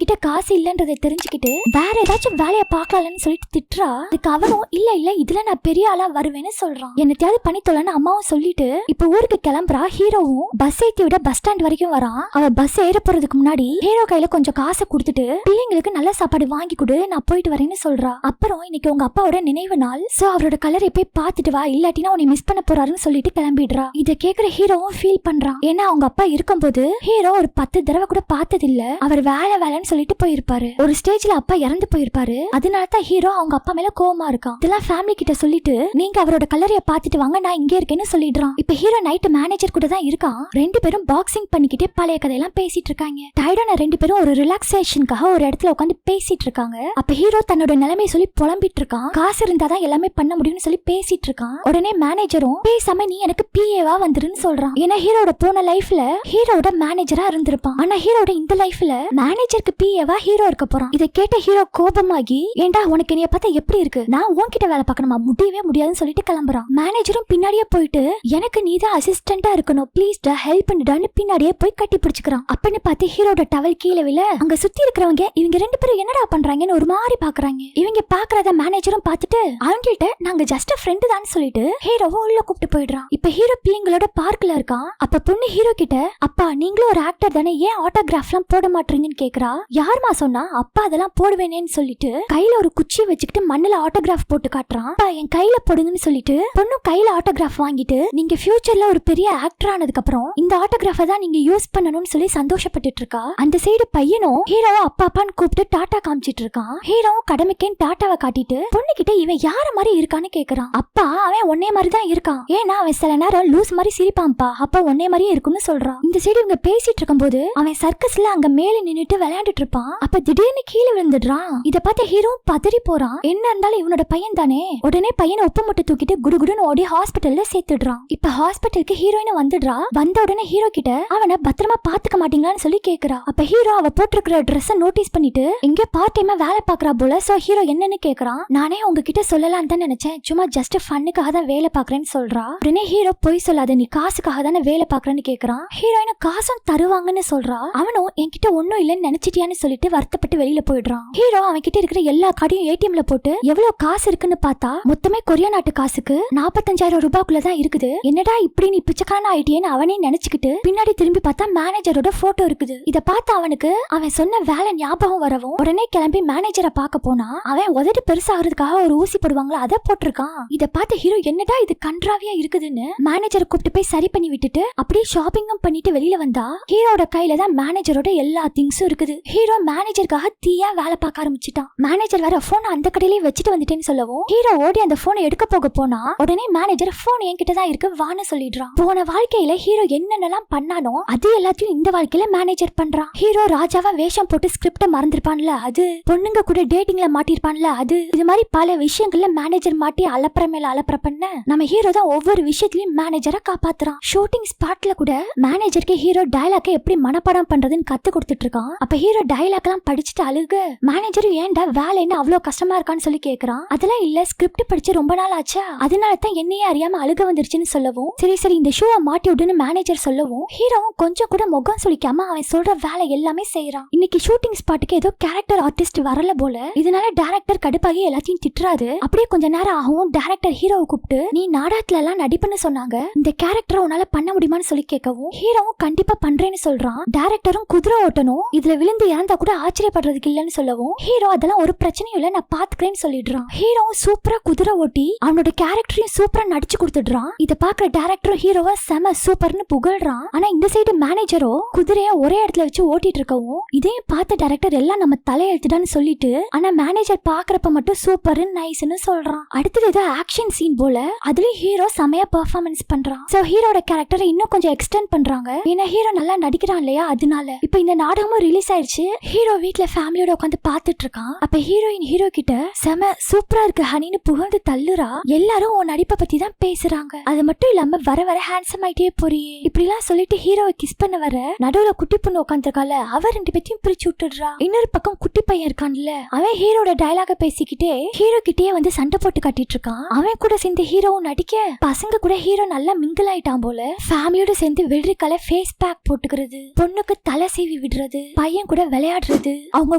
[SPEAKER 1] கிட்ட காசு இல்லன்றதை தெரிஞ்சுக்கிட்டு வேற ஏதாச்சும் வேலையை பார்க்கலாம்னு சொல்லிட்டு திட்டுறா. அதுக்கு அவனும் இல்ல இதுல நான் பெரிய ஆளா வருவேன்னு சொல்றான். என்னத்தையாவது பண்ணி தொலைன்னு அம்மாவும் சொல்லிட்டு இப்ப ஊருக்கு கிளம்புறா. ஹீரோவும் பஸ் ஏத்தி விட பஸ் ஸ்டாண்ட் வரைக்கும் வரான். அவ பஸ் ஏற போறதுக்கு முன்னாடி ஹீரோ கையில கொஞ்சம் காசை கொடுத்துட்டு பிள்ளைங்களுக்கு நல்ல சாப்பாடு வாங்கி கொடு, நான் போயிட்டு வரேன்னு சொல்றா. அப்புறம் இன்னைக்கு உங்க அப்பாவோட நினைவு நாள், சோ அவரோட கலரை போய் பாத்துட்டு வா, இல்லாட்டினா உன்னை மிஸ் பண்ண போறாருன்னு சொல்லிட்டு கிளம்பிடுறா. இத கேக்குற ஹீரோவும் ஃபீல் பண்றான். ஏன்னா அவங்க அப்பா இருக்கும்போது ஹீரோ ஒரு 10 தடவை கூட பார்த்தது இல்ல. அவர் வேலைன்னு சொல்லிட்டு போயிருப்பாரு. ஒரு ஸ்டேஜ்ல அப்பா இறந்து போயிருப்பாரு. அதனாலதான் ஹீரோ அவங்க அப்பா மேல கோவமா இருக்கான். இதெல்லாம் ஃபேமிலி கிட்ட சொல்லிட்டு நீங்க அவரோட கலரைய பாத்துட்டு வாங்க, நான் இங்கே இருக்கேன்னு சொல்லிடுறான். இப்ப ஹீரோ நைட் மேனேஜர் கூட தான் இருக்கான். 2 பேரும் பாக்ஸிங் பண்ணிக்கிட்டே பழைய கதையெல்லாம் பேசிட்டு இருக்காங்க. டயர்டான 2 பேரும் ஒரு ரிலாக்ஸேஷனுக்காக ஒரு இடத்துல உட்காந்து பேசிட்டு இருக்காங்க. அப்ப ஹீரோ தன்னோட நிலைமையை சொல்லி புலம்பிட்டு இருக்கான். காசு இருந்தாதான் எல்லாமே பண்ண முடியும்னு சொல்லி பேசிட்டு இருக்கான். உடனே மேனேஜரும் பேசாம நீ எனக்கு பிஏவா வந்துருன்னு சொல்றான். ஏன்னா ஹீரோட போன லைஃப்ல ஹீரோட மேனேஜரா இருந்திருப்பான். ஆனா ஹீரோட இந்த லைஃப்ல மேனேஜருக்கு பிஏவா ஹீரோ இருக்க போறான். இதை கேட்ட ஹீரோ கோபமாகி ஏண்டா உனக்கு என்னைய பார்த்தா எப்படி இருக்கு, நான் உன்கிட்ட வேலை பார்க்கணுமா, முடியவே முடியாதுன்னு சொல்லிட்டு கிளம்புறான். மேனேஜரும் பின்னாடியே போயிட்டு எனக்கு நீதான் அசிஸ்டண்டா இருக்கணும், ப்ளீஸ் டா ஹெல்ப் பண்ணிடான்னு பின்னாடியே போய் கட்டி பிடிச்சுக்கிறான். அப்பன்னு பார்த்து ஹீரோட டவல் கீழே விழ அங்க சுத்தி இருக்கிறவங்க இவங்க 2 பேரும் என்னடா பண்றாங்கன்னு ஒரு மாதிரி பாக்குறாங்க. இவங்க பாக்குறத மேனேஜரும் பார்த்துட்டு அவங்கள்ட்ட நாங்க ஜஸ்ட் ஃப்ரெண்டு தான் சொல்லிட்டு ஹீரோவை உள்ள கூப்பிட்டு போயிடுறான். இப்ப ஹீரோ பிள்ளைங்களோட பார்க்ல இருக்கான். அப்ப பொண்ணு ஹீரோ கிட்ட அப்பா நீங்களும் ஒரு ஆக்டர் தானே, ஏன் ஆட்டோகிராஃப்லாம் போட மாட்டீங்கன்னு கேக்குறா. யாருமா சொன்னா, அப்பா அதெல்லாம் போடுவேனேன்னு சொல்லிட்டு கையில ஒரு குச்சி வச்சுக்கிட்டு மண்ணுல ஆட்டோகிராஃப் போட்டு காட்டுறான். அப்பா என் கையில போடுங்கன்னு சொல்லிட்டு பொண்ணு கையில ஆட்டோகிராஃப் வாங்கிட்டு நீங்க ஃபியூச்சர்ல ஒரு பெரிய ஆக்டர் ஆனதுக்கு அப்புறம் இந்த ஆட்டோகிராஃபை தான் நீங்க யூஸ் பண்ணணும்னு சொல்லி சந்தோஷப்பட்டுட்டு இருக்கா. அந்த சைடு பையனும் ஹீரோவை அப்பா அப்பான்னு கூப்பிட்டு டாட்டா காமிச்சிட்டு இருக்கான். ஹீரோவும் கடமைக்கேன் டாட்டாவை காட்டிட்டு பொண்ணு கிட்ட இவன் யார மாதிரி இருக்கான்னு கேக்குறான். அப்பா அவன் ஒன்னே மாதிரி தான் இருக்கான், ஏன்னா அவன் சில நேரம் லூஸ் மாதிரி சிரிப்பான்ப்பா, அப்பா ஒன்னே மாதிரியே இருக்குன்னு சொல்றான். இந்த சைடு இவங்க பேசிட்டு இருக்கும் போது அவன் சர்க்கஸ்ல அங்க மேல நின்னுட்டு விளையாண்டுட்டு இருப்பான். அப்ப திடீர்னு கீழே விழுந்துடுறான். இத பார்த்து ஹீரோ பதறி போறான். என்ன இருந்தாலும் இவனோட பையன் தானே. உடனே பையனை உப்பு முட்டை தூக்கிட்டு குடுகுடுன்னு ஓடி ஹாஸ்பிட்டல்ல சேர்த்துடுறான். இப்ப ஹாஸ்பிட்டலுக்கு ஹீரோயின் வந்துடுறா. வந்த உடனே ஹீரோ கிட்ட அவனை பத்திரமா பாத்துக்க மாட்டீங்களான்னு சொல்லி கேக்குறா. அப்ப ஹீரோ அவ போட்டிருக்கிற ட்ரெஸ் நோட்டீஸ் பண்ணிட்டு எங்க பார்ட் டைமா வேலை பாக்குறா போல. சோ ஹீரோ என்னன்னு கேக்குறான். நானே உங்ககிட்ட சொல்லலாம்னு தான் நினைச்சேன், சும்மா ஜஸ்ட் ஃபன்னுக்காக தான் வேலை பாக்குறேன்னு சொல்றா. உடனே ஹீரோ போய் சொல்லாத, நீ காசுக்காக தானே வேலை பாக்குறேன்னு கேக்குறான். ஹீரோயின் காசும் தருவாங்கன்னு சொல்றா. அவனும் என்கிட்ட ஒன்னும் இல்லைன்னு நினைச்சிட்டியான்னு சொல்லிட்டு வருத்தப்பட்டு வெளியில போயிடுறான். ஹீரோ அவன் கிட்ட இருக்கிற எல்லா கார்டையும் ஏடிஎம்ல போட்டு எவ்வளவு காசு இருக்குன்னு பார்த்தா மொத்தமே கொரியா நாட்டு காசுக்கு 45,000 ரூபாய்க்குள்ளதான் இருக்குது. என்னடா இப்படி நீ பிச்சைக்கான ஆயிட்டியேன்னு அவனே நினைச்சுக்கிட்டு பின்னாடி திரும்பி பார்த்தா மேனேஜரோட போட்டோ இருக்குது. இத பார்த்து அவனுக்கு அவன் சொன்ன வேலை ஞாபகம் வரவும் உடனே கிளம்பி மேனேஜரை பார்க்க போனா அவன் உதடு பெருசாகிறதுக்காக ஒரு ஊசி போடுவாங்களா அதை போட்டிருக்கான். இத பார்த்து ஹீரோ என்னடா இது கன்றாவியா இருக்குதுன்னு மேனேஜரை கூப்பிட்டு போய் சரி பண்ணி விட்டுட்டு அப்படியே ஷாப்பிங்கும் பண்ணிட்டு வெளியில வந்தா ஹீரோட கையில தான் மேனேஜரோட எல்லா திங்ஸும் இருக்குது. ஹீரோ மேனேஜருக்காக தீயா வேலை பார்க்க ஆரம்பிச்சுட்டான். மேனேஜர் வர போன் அந்த கடையிலேயே வச்சுட்டு வந்துட்டேன்னு சொல்லவும் ஹீரோ ஓடி அந்த போனை எடுக்க போக போனா உடனே மேனேஜர் போன் என்கிட்ட தான் இருக்கு வான்னு சொல்லிடுறான். போன வாழ்க்கையில ஹீரோ என்னென்னலாம் பண்ணானோ அது எல்லாத்தையும் இந்த வாழ்க்கையில மேனேஜர் பண்றான். ஹீரோ ராஜாவா வேஷம் போட்டு ஸ்கிரிப்ட மறந்துருப்பான்ல அது, பொண்ணுங்க கூட டேட்டிங்ல மாட்டிருப்பான்ல அது, இது மாதிரி பல விஷயங்கள்ல மேனேஜர் மாட்டி அலப்பற மேல அலப்பற பண்ண நம்ம ஹீரோ தான் ஒவ்வொரு விஷயத்திலயும் மேனேஜரை காப்பாத்துறான். ஷூட்டிங் ஸ்பாட்ல கூட மேனேஜருக்கு ஹீரோ டயலாக்கை எப்படி மனப்பாடம் பண்றதுன்னு கத்து கொடுத்துட்டு இருக்கான். அப்ப ஹீரோ டயலாக் எல்லாம் படிச்சுட்டு அழுக மேனேஜரும் ஏன்டா வேலைன்னு அவ்வளவு கஷ்டமா இருக்கான்னு சொல்லி கேக்குறான். அதெல்லாம் இல்ல, ஸ்கிரிப்ட் படிச்சு ரொம்ப நாள் ஆச்சா, அதனால தான் என்னையே அறியாம அழுக வந்துருச்சுன்னு சொல்லவும் சரி இந்த ஷூவை மாட்டி விடுன்னு மேனேஜர் சொல்லவும் ஹீரோவும் கொஞ்சம் கூட முகம் சுளிக்காம அவன் சொல்ற வேலை எல்லாமே செய்யறான். இன்னைக்கு ஷூட்டிங் ஸ்பாட்டுக்கு ஏதோ கேரக்டர் ஆர்டிஸ்ட் வரல போல. இதனால டைரக்டர் கடுப்பாகி எல்லாத்தையும் திட்டுறாரு. அப்படியே கொஞ்ச நேரம் ஆகும் டைரக்டர் ஹீரோவை கூப்பிட்டு நீ நாடகத்துல எல்லாம் நடிப்புன்னு சொன்னாங்க, இந்த கேரக்டர் உன்னால பண்ண முடியுமான்னு சொல்லி கேட்கவும் ஹீரோவும் கண்டிப்பா பண்றேன்னு சொல்றான். டைரக்டரும் குதிரை ஓட்டணும், இதுல விழுந்து இறந்தா கூட ஆச்சரியப்படுறதுக்கு இல்லன்னு சொல்லவும் ஹீரோ அதெல்லாம் ஒரு பிரச்சனையும் இல்ல நான் பாத்துக்கிறேன்னு சொல்லிடுறான். ஹீரோவும் சூப்பரா குதிரை ஓட்டி அவனோட கேரக்டரையும் சூப்பரா நடிச்சு கொடுத்துடுறான். இத பாக்குற டைரக்டரும் ஹீரோவை செம சூப்பர்னு புகழ்றான். ஆனா இந்த சைடு மேனேஜரோ குதிரைய ஒரே இடத்துல வச்சு ஓட்டிட்டு இருக்கவும் இதையும் பார்த்த டைரக்டர் எல்லாம் நம்ம தலையெழுத்துடான்னு சொல்லிட்டு ஆனா மேனேஜர் பாக்குறப்ப மட்டும் சூப்பர் நைஸ்னு சொல்றான். அடுத்தது ஏதோ ஆக்ஷன் சீன் போல, அதுலயும் ஹீரோ செமையா பெர்ஃபார்மன்ஸ் பண்றான். சோ ஹீரோட கேரக்டரை இன்னும் கொஞ்சம் எக்ஸ்டெண்ட் பண்றாங்க. ஏன்னா ஹீரோ நல்லா நடிக்கிறான் இல்லையா, அதனால இப்ப இந்த நாடகமும் ரிலீஸ் ஆயிடுச்சு. ஹீரோ வீட்ல ஃபேமிலியோட உட்காந்து பாத்துட்டு இருக்கான். அப்ப ஹீரோயின் ஹீரோ கிட்ட செம சூப்பரா இருக்கு ஹனின்னு புகழ்ந்து தள்ளுறா. எல்லாரும் உன் நடிப்பை பத்தி தான் பேசுறாங்க, அது மட்டும் இல்லாம வர வர ஹேண்ட்ஸம் ஆயிட்டே போறியே இப்படி எல்லாம் சொல்லிட்டு ஹீரோவை கிஸ் பண்ண வர நடுவுல குட்டி பொண்ணு உட்காந்துருக்கால அவ 2 பேத்தையும் பிரிச்சு விட்டுடுறா. இன்னொரு பக்கம் குட்டி பையன் இருக்கான்ல அவன் ஹீரோட டயலாக பேசிக்கிட்டே ஹீரோ கிட்டே வந்து சண்டை போட்டு காட்டிட்டு இருக்கான். அவன் கூட சேர்ந்து ஹீரோவும் நடிக்க பசங்க கூட ஹீரோ நல்லா மிங்கிள் ஆயிட்டான் போல. ஃபேமிலியோட சேர்ந்து வெள்ளரிக்கால ஃபேஸ் ஃபேஸ் பேக் போட்டுக்கிறது, பொண்ணுக்கு தலை சீவி விடுறது, பையன் கூட விளையாடுறது, அவங்க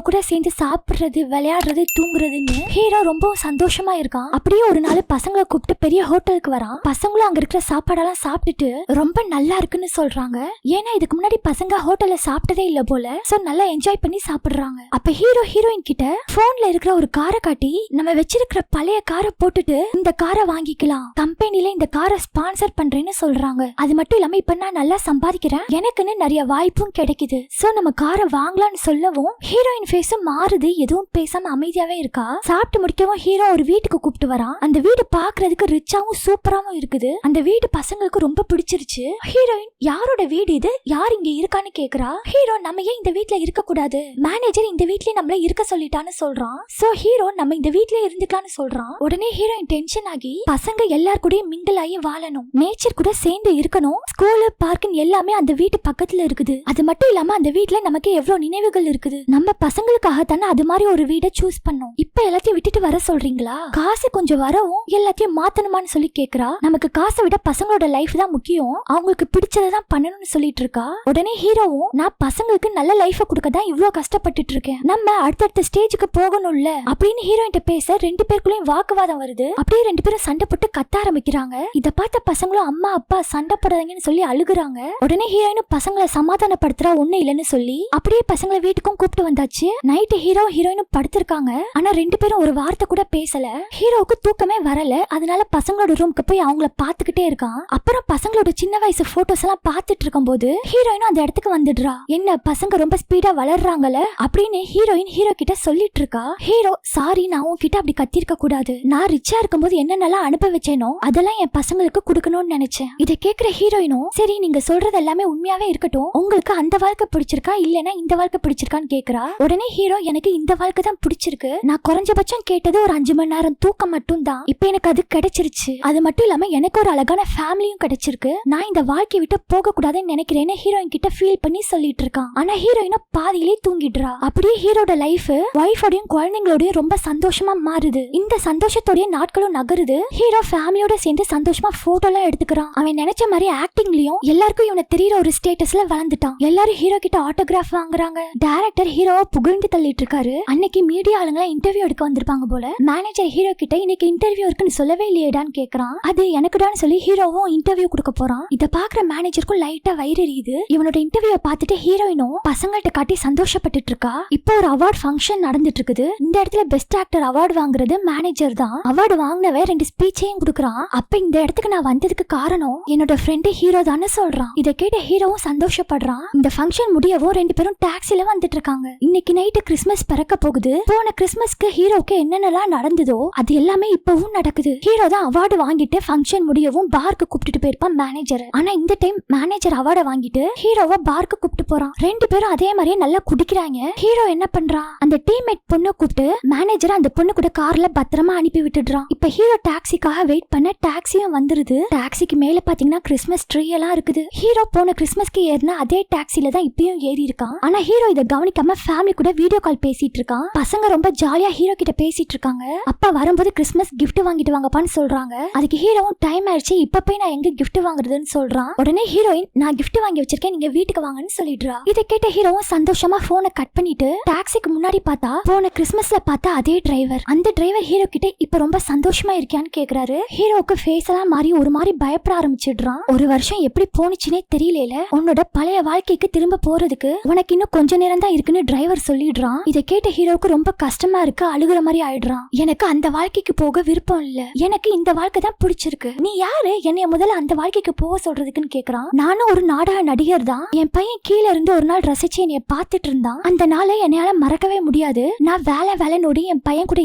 [SPEAKER 1] கூட சேர்ந்து சாப்பிடுறது, விளையாடுறது, தூங்குறதுன்னு ஹீரோ ரொம்ப சந்தோஷமா இருக்கான். அப்படியே ஒரு நாள் பசங்களை கூப்பிட்டு பெரிய ஹோட்டலுக்கு வரான். பசங்களும் அங்க இருக்கிற சாப்பாடெல்லாம் சாப்பிட்டுட்டு ரொம்ப நல்லா இருக்குன்னு சொல்றாங்க. ஏன்னா இதுக்கு முன்னாடி பசங்க ஹோட்டல்ல சாப்பிட்டதே இல்ல போல. சோ நல்லா என்ஜாய் பண்ணி சாப்பிடுறாங்க. அப்ப ஹீரோ ஹீரோயின் கிட்ட போன்ல இருக்கிற ஒரு காரை காட்டி, நம்ம வச்சிருக்கிற பழைய காரை போட்டுட்டு இந்த காரை வாங்கிக்கலாம், கம்பெனில இந்த காரை ஸ்பான்சர் பண்றேன்னு சொல்றாங்க. அது மட்டும் இல்லாம இப்ப நான் நல்லா சம்பாதிக்கிறேன், எனக்குன்னு நிறைய வாய்ப்பும் கிடைக்குது, சோ நம்ம காரை வாங்கலாம்னு சொல்லவும் ஹீரோயின் ஃபேஸும் மாறுது. எதுவும் பேசாம அமைதியாவே இருக்கா. சாப்பிட்டு முடிக்கவும் ஹீரோ ஒரு வீட்டுக்கு கூப்பிட்டு வரான். அந்த வீடு பாக்குறதுக்கு ரிச்சாவும் சூப்பராவும் இருக்குது. அந்த வீடு பசங்களுக்கு ரொம்ப பிடிச்சிருச்சு. ஹீரோயின் யாரோட வீடு இது, யார் இங்க இருக்கான்னு கேக்குறா. ஹீரோ நம்ம ஏன் இந்த வீட்ல இருக்க கூடாது, மேனேஜர் இந்த வீட்லயே நம்மள இருக்க சொல்லிட்டான்னு சொல்றான். சோ ஹீரோ நம்ம இந்த வீட்லயே இருந்துக்கலாம்னு சொல்றான். உடனே ஹீரோயின் டென்ஷன் ஆகி பசங்க எல்லார் கூடயும் மிங்கிள் ஆகி வாழணும், நேச்சர் கூட சேர்ந்து இருக்கணும், ஸ்கூலு பார்க்குன்னு எல்லாமே அந்த வீட்டு பக்கத்துல இருக்குது. அது மட்டும் இல்லாம அந்த வீட்ல நமக்கு எவ்வளவு நினைவுகள் இருக்குது, நம்ம பசங்களுக்காக தானே அது மாதிரி ஒரு வீடை சூஸ் பண்ணோம். இப்ப எல்லாத்தையும் விட்டுட்டு வர சொல்றீங்களா, காசு கொஞ்சம் வரவும் எல்லாத்தையும் மாத்தணுமான்னு சொல்லி கேக்குறா. நமக்கு காசை விட பசங்களோட லைஃப் தான் முக்கியம், அவங்களுக்கு பிடிச்சதான் பண்ணணும்னு சொல்லிட்டு இருக்கா. உடனே ஹீரோவும் நான் பசங்களுக்கு நல்ல லைஃப கொடுக்க தான் இவ்வளவு கஷ்டப்பட்டுட்டு இருக்கேன், நம்ம அடுத்தடுத்த ஸ்டேஜுக்கு போகணும்ல அப்படின்னு ஹீரோயின்ட்ட பேச ரெண்டு பேருக்குள்ளயும் வாக்குவாதம் வருது. அப்படியே ரெண்டு பேரும் சண்டை போட்டு கத்த ஆரம்பிக்கிறாங்க. இத பார்த்த பசங்களும் அம்மா அப்பா சண்டை போடாதீங்கன்னு சொல்லி அழுகுறாங்க. உடனே ஹீரோயினும் பசங்களை சமாதானப்படுத்துறா ஒண்ணு இல்லன்னு சொல்லி அப்படியே பசங்களை வீட்டுக்கும் கூப்பிட்டு வந்தாச்சு. நைட்டு ஹீரோ ஹீரோயினும் படுத்திருக்காங்க. ஆனா ரெண்டு பேரும் ஒரு வார்த்தை கூட பேசல. ஹீரோவுக்கு தூக்கமே வரல. அதனால பசங்களோட ரூம்க்கு போய் அவங்கள பாத்துக்கிட்டே இருக்கான். அப்புறம் பசங்களோட சின்ன வயசு போட்டோஸ் எல்லாம் பாத்துட்டு இருக்கும் போது ஹீரோயினும் அந்த இடத்துக்கு வந்துடுறா. என்ன பசங்க ரொம்ப ஸ்பீடா வளர்றாங்கல அப்படின்னு ஹீரோயின் ஹீரோ கிட்ட சொல்லிட்டு இருக்கா. ஹீரோ சாரி, நான் உன்கிட்ட அப்படி கத்திருக்க கூடாது, நான் ரிச்சா இருக்கும்போது என்னென்னலாம் அனுபவிச்சேனோ அதெல்லாம் என் பசங்களுக்கு கொடுக்கணும்னு நினைச்சேன். இதை கேக்குற ஹீரோயினும் சரி நீங்க சொல்றது எல்லாமே உண்மையாவே இருக்கட்டும், உங்களுக்கு அந்த வாழ்க்கை பிடிச்சிருக்கா இல்லனா இந்த வாழ்க்கை பிடிச்சிருக்கான்னு கேக்குறா. உடனே ஹீரோ எனக்கு இந்த வாழ்க்கை தான் பிடிச்சிருக்கு, நான் குறைஞ்சபட்சம் கேட்டது ஒரு 5 மணி நேரம் தூக்கம் மட்டும் தான், இப்ப எனக்கு அது கிடைச்சிருச்சு, அது மட்டும் இல்லாம எனக்கு ஒரு அழகான ஃபேமிலியும் கிடைச்சிருக்கு, நான் இந்த வாழ்க்கையை விட்டு போக கூடாதுன்னு நினைக்கிறேன்னு ஹீரோயின் கிட்ட ஃபீல் பண்ணி சொல்லிட்டு இருக்கான். ஆனா ஹீரோயினும் பாதியிலே தூங்கிடுறா. அப்படியே ஹீரோட லைஃப் வைஃபோடையும் குழந்தைங்களோடயும் ரொம்ப சந்தோஷமா மாறுது. இந்த சந்தோஷத்தோடய நாட்களும் நகருது. ஹீரோ ஃபேமிலியோட சேர்ந்து சந்தோஷமா போட்டோ எல்லாம் எடுத்துக்கிறான். அவன் நினைச்ச மாதிரி ஆக்டிங்லயும் எல்லாருக்கும் இவனை தெரியற ஒரு ஸ்டேட்டஸ்ல வளர்ந்துட்டான். எல்லாரும் ஹீரோ கிட்ட ஆட்டோகிராஃப் வாங்குறாங்க. டைரக்டர் ஹீரோவை புகழ்ந்து தள்ளிட்டு இருக்காரு. அன்னைக்கு மீடியா ஆளுங்க இன்டர்வியூ எடுக்க வந்திருப்பாங்க போல. மேனேஜர் ஹீரோ கிட்ட இன்னைக்கு இன்டர்வியூ இருக்குன்னு சொல்லவே இல்லையேடான்னு கேக்குறான். அது எனக்குடான்னு சொல்லி ஹீரோவும் இன்டர்வியூ கொடுக்க போறான். இத பாக்குற மேனேஜருக்கும் லைட்டா வயிறு எரியுது. இவனோட இன்டர்வியூ பார்த்துட்டு ஹீரோயினும் பசங்கள்ட்ட காட்டி சந்தோஷப்பட்டுட்டு இருக்கா. இப்போ ஒரு அவார்ட் ஃபங்க்ஷன் நடந்துட்டு இருக்குது. இந்த இடத்துல பெஸ்ட் ஆக்டர் அவார்டு வாங்குறது மேனேஜர் தான். அவார்டு வாங்கினவன் 2 ஸ்பீச்சையும் கொடுக்குறான். அப்ப இந்த இடத்துக்கு நான் வந்ததுக்கு காரணம் என்னோட ஃப்ரெண்டு ஹீரோ தானே சொல்றான். இதை கேட்ட ஹீரோவும் சந்தோஷப்படுறான். இந்த ஃபங்க்ஷன் முடியவும் 2 பேரும் டாக்ஸில வந்துட்டு இருக்காங்க. இன்னைக்கு நைட்டு கிறிஸ்மஸ் பிறக்க போகுது. போன கிறிஸ்மஸ்க்கு ஹீரோக்கு என்னென்னலாம் நடந்ததோ அது எல்லாமே இப்பவும் நடக்குது. ஹீரோ தான் அவார்டு வாங்கிட்டு ஃபங்க்ஷன் முடியவும் பார்க்கு கூப்பிட்டு போயிருப்பான் மேனேஜர். ஆனா இந்த டைம் மேனேஜர் அவார்டை வாங்கிட்டு ஹீரோவை பார்க்கு கூப்பிட்டு போறான். 2 பேரும் அதே மாதிரியே நல்லா குடிக்கிறாங்க. ஹீரோ என்ன பண்றான், அந்த டீம்மேட் பொண்ணு கூப்பிட்டு மேனேஜர் அந்த பொண்ணு கூட கார்ல பத்திரமா அனுப்பி விட்டுடுறான். இப்ப ஹீரோ டாக்ஸிக்காக வெயிட் பண்ண டாக்ஸியும் வந்துருது. டாக்ஸிக்கு மேல பாத்தீங்கன்னா கிறிஸ்மஸ் ட்ரீ எல்லாம் இருக்குது. ஹீரோ போன கிறிஸ்மஸ்க்கு ஏறினா அதே டாக்ஸில தான் இப்பயும் ஏறி இருக்கான். ஆனா ஹீரோ இதை கவனிக்காம ஃபேமிலி கூட வீடியோ கால் பேசிட்டு இருக்கான். பசங்க ரொம்ப ஜாலியா ஹீரோ கிட்ட பேசிட்டு இருக்காங்க. அப்பா வரும்போது கிறிஸ்மஸ் கிஃப்ட் வாங்கிட்டு வாங்கப்பான்னு சொல்றாங்க. அதுக்கு ஹீரோவும் டைம் ஆயிடுச்சு, இப்ப போய் நான் எங்க கிஃப்ட் வாங்குறதுன்னு சொல்றான். உடனே ஹீரோயின் நான் கிஃப்ட் வாங்கி வச்சிருக்கேன், நீங்க வீட்டுக்கு வாங்கன்னு சொல்லிடுறா. இதை கேட்ட ஹீரோவும் சந்தோஷமா போனை கட் பண்ணிட்டு டாக்ஸிக்கு முன்னாடி பார்த்தா போன கிறிஸ்மஸ்ல பார்த்தா அதே டிரைவர். அந்த டிரைவர் ஹீரோ கிட்ட இப்ப ரொம்ப சந்தோஷமா இருக்கியான்னு கேக்குறாரு. ஹீரோக்கு ஃபேஸ் எல்லாம் மாறி ஒரு மாதிரி பயப்பட ஆரம்பிச்சிடுறான். ஒரு வருஷம் எப்படி போனுச்சுனே தெரியல, உன்னோட பழைய வாழ்க்கைக்கு திரும்ப போறதுக்கு உனக்கு இன்னும் கொஞ்ச நேரம் தான் இருக்குன்னு டிரைவர் சொல்லிடுறான். இதை கேட்ட ஹீரோக்கு ரொம்ப கஷ்டமா இருக்கு, அழுகுற மாதிரி ஆயிடுறான். எனக்கு அந்த வாழ்க்கைக்கு போக விருப்பம் இல்ல, எனக்கு இந்த வாழ்க்கை தான் பிடிச்சிருக்கு, நீ யாரு என்னைய முதல்ல அந்த வாழ்க்கைக்கு போக சொல்றதுக்குன்னு கேக்குறான். நானும் ஒரு நாடக நடிகர் தான், என் பையன் கீழே இருந்து ஒரு நாள் ரசிச்சு என்னைய பார்த்துட்டு இருந்தான், அந்த நாளை என்னால மறக்கவே முடியாது, நான் வேலைன்னு என் பையன் கூட